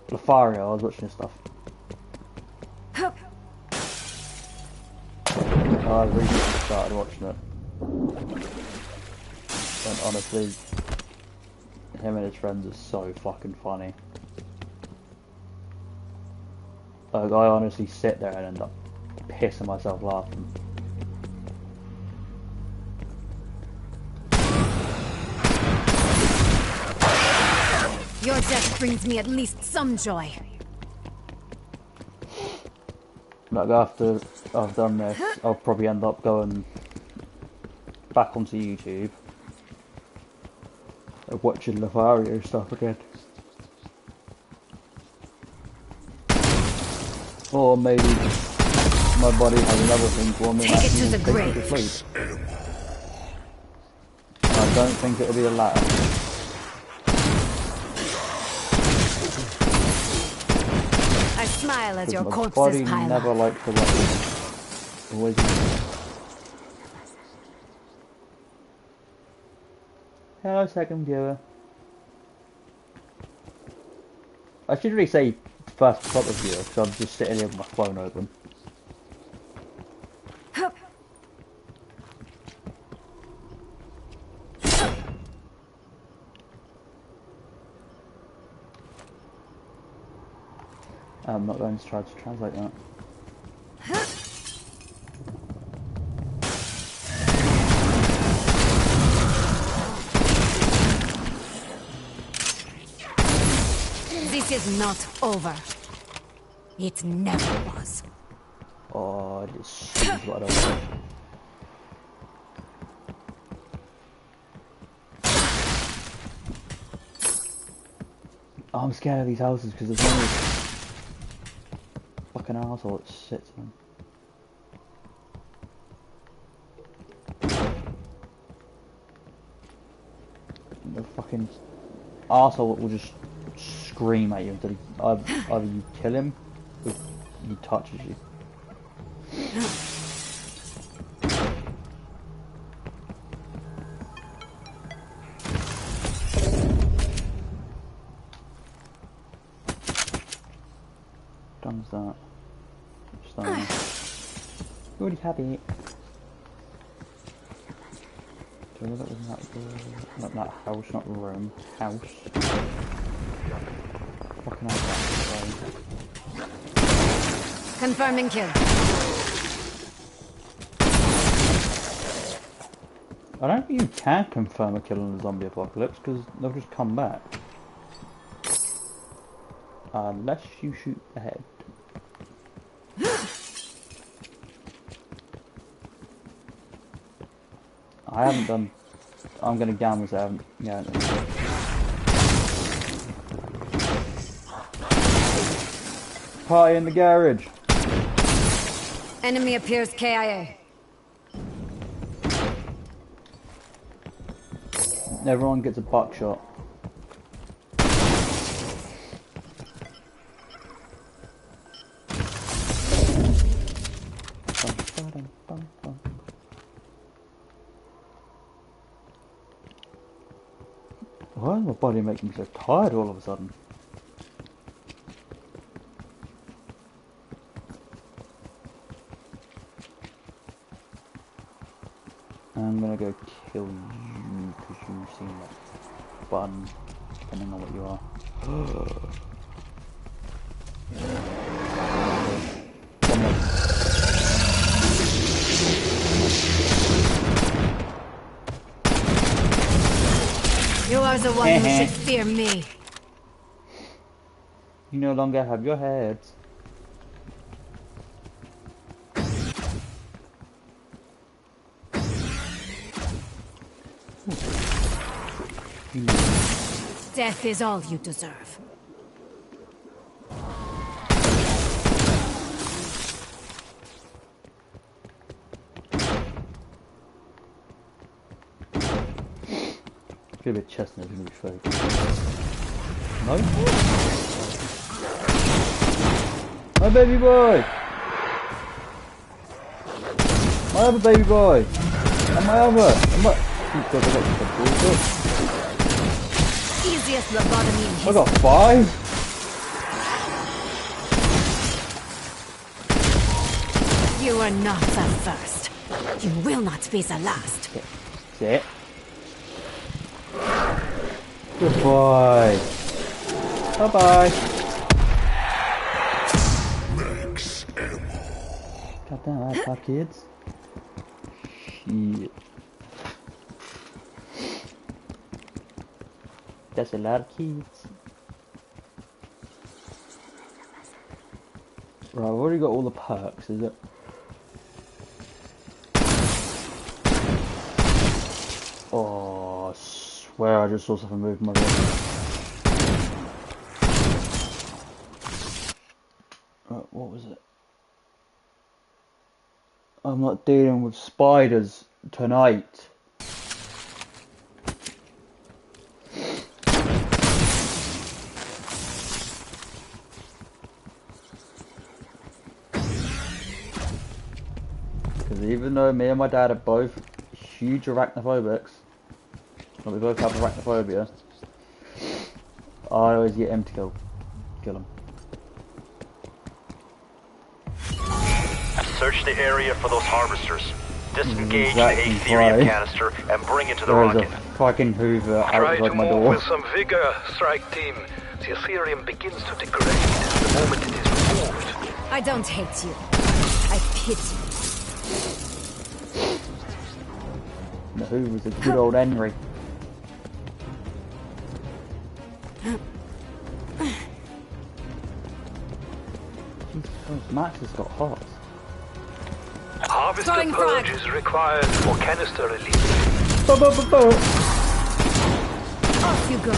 Lafario, I was watching his stuff. I recently started watching it. And honestly, him and his friends are so fucking funny. Like, I honestly sit there and end up pissing myself laughing. Your death brings me at least some joy. Like, after I've done this, I'll probably end up going back onto YouTube and watching Levario stuff again. Or maybe my body has another thing for me. Take it to the grave. I don't think it'll be the latter. I smile as your My corpses body pile never up. likes to watch it. Always. Hello, second viewer. I should really say first proper viewer because I'm just sitting here with my phone open. I'm not going to try to translate that. This is not over. It never was. Oh, this is what I don't want. Oh, I'm scared of these houses because there's no fucking arsehole that sits in them. The fucking arsehole will just scream at you until either you kill him or he touches you. Done as that. Just done that. You already had it. So that was not that house, not room. House. Fucking hell, that. Confirming kill. I don't think you can confirm a kill in the zombie apocalypse because they'll just come back. Unless you shoot ahead. I haven't done. I'm gonna gamble so I haven't. Yeah. Party in the garage. Enemy appears KIA. Everyone gets a buckshot. Why is my body making me so tired all of a sudden? I'm gonna go kill you because you seem like fun, depending on what you are. You are the one who should fear me. You no longer have your heads. Death is all you deserve. Feel a bit chestnut in your face. No? My baby boy! My other baby boy! And my other! And my... Easiest lobotomy in I history. got 5? You are not the first. You will not be the last. That's it. Goodbye. Bye bye. God damn, I have 5 kids. Shit. That's a lot of kids. Right, I've already got all the perks, is it? Oh, I swear I just saw something move my room. Right, what was it? I'm not dealing with spiders tonight. Because even though me and my dad are both huge arachnophobics, and we both have arachnophobia, I always get him to kill him. Search the area for those harvesters. Disengage the Aetherium canister and bring it to the rocket. There's a fucking Hoover outside my door. With some vigor, strike team. The Aetherium begins to degrade the moment it is removed. I don't hate you. I pity you. The Hoover's a good old Henry. Jesus, Max has got hearts. Harvester purge is required for canister release. Off you go.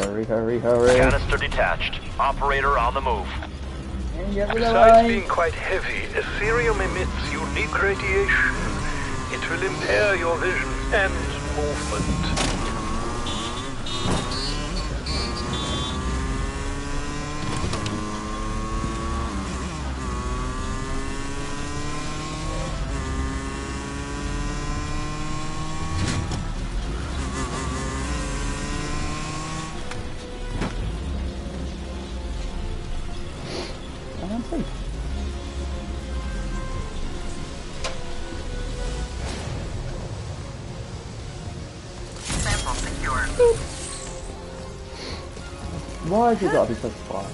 Hurry, hurry, hurry. Canister detached. Operator on the move. Besides being quite heavy, Aetherium emits unique radiation. It will impair your vision and movement. Why has it got to be such far?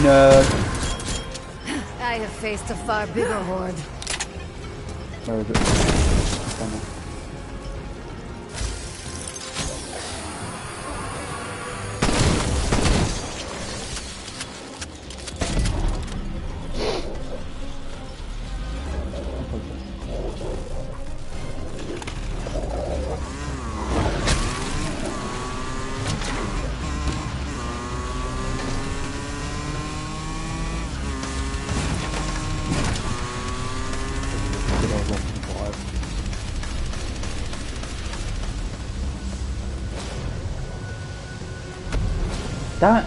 No. I have faced a far bigger horde. Where is it? Damn it!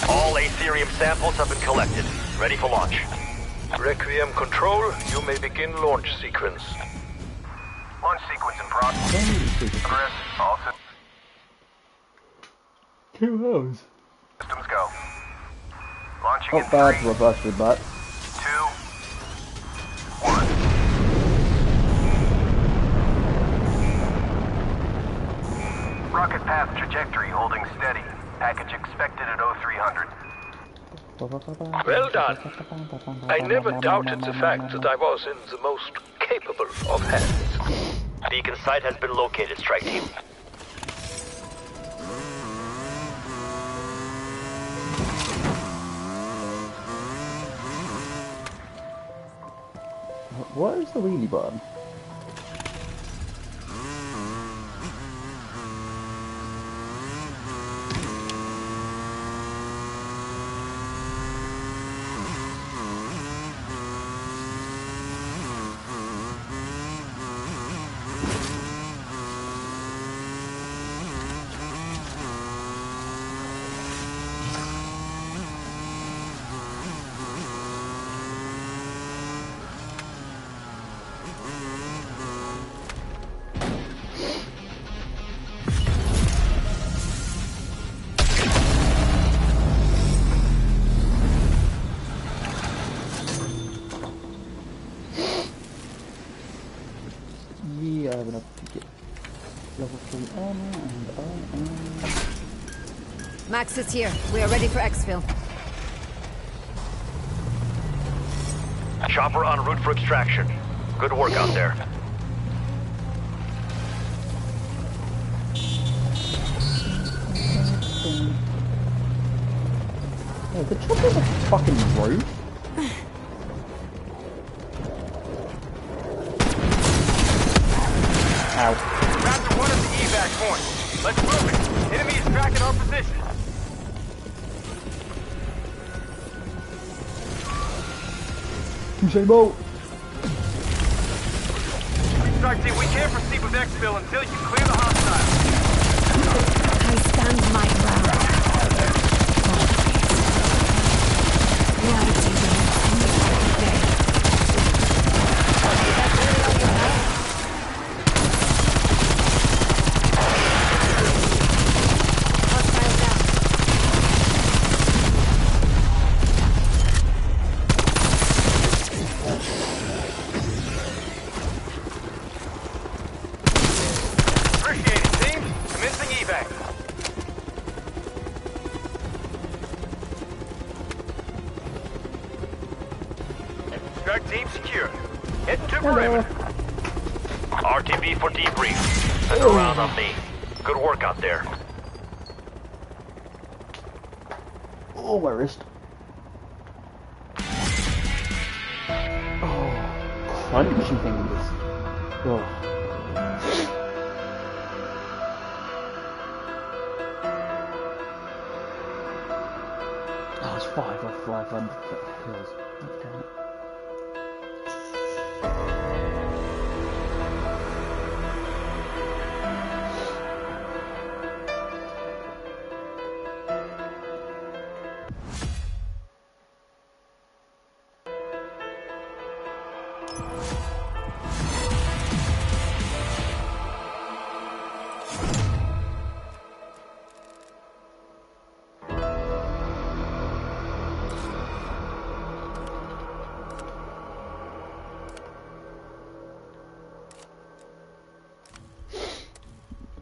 All Aetherium samples have been collected. Ready for launch. Requiem control, you may begin launch sequence. Launch sequence in progress. Chris, all Two hours. systems go. Launching Not bad for a busted butt. 2, 1. Rocket path trajectory holding steady. Package expected at 0300. Well done. I never doubted the fact that I was in the most capable of hands. Beacon site has been located, strike team. What is the wheelie button? Max is here. We are ready for exfil. Chopper en route for extraction. Good work out there. Oh, the chopper's a fucking roof. Ow. Raptor 1 at the evac point. Let's move it. Enemy is tracking our position. Usain Bolt. Strike team, we can't proceed with exfil until you clear the hostile. I stand my ground. Reality will end today. Hostile down. Appreciate it, team. Commencing evac. Strike team secure. Heading to perimeter. RTB for debrief. Send around on me. Good work out there. Oh, my wrist. Oh, crunchy fingers. Oh. Oh, it's 5 off 500 kills. God damn it.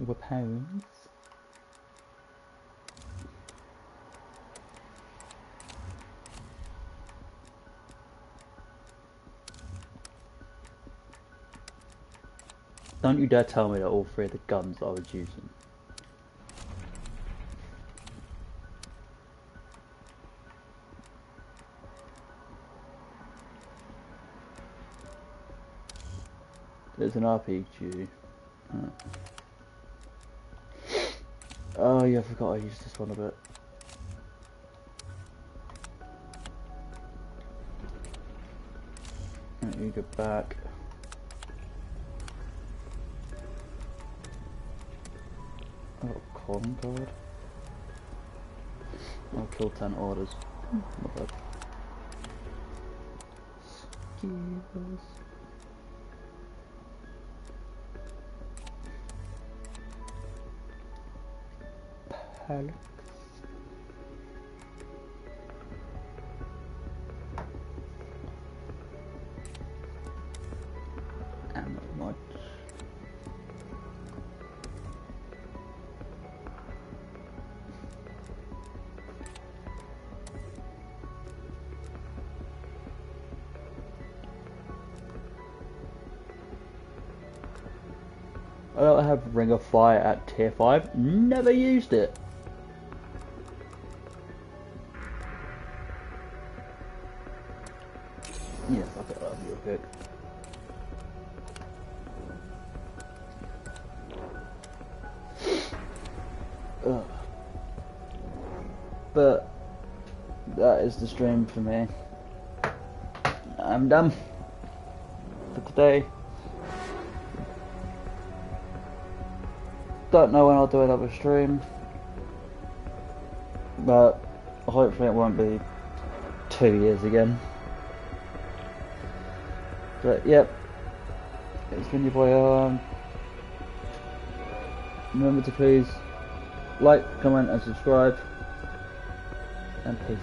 With pounds. Don't you dare tell me that all 3 of the guns I was using. There's an RPG. Oh yeah, I forgot I used this one a bit. Let me go back. I got a calling card. I'll kill 10 orders. Not bad. Skills. Alex. And not much. I don't have Ring of Fire at tier 5. Never used it. Yes, I'll get that up real quick. Ugh. But that is the stream for me. I'm done for today. Don't know when I'll do another stream, but hopefully it won't be 2 years again. But yep, it's been your boy. Remember to please like, comment and subscribe, and peace.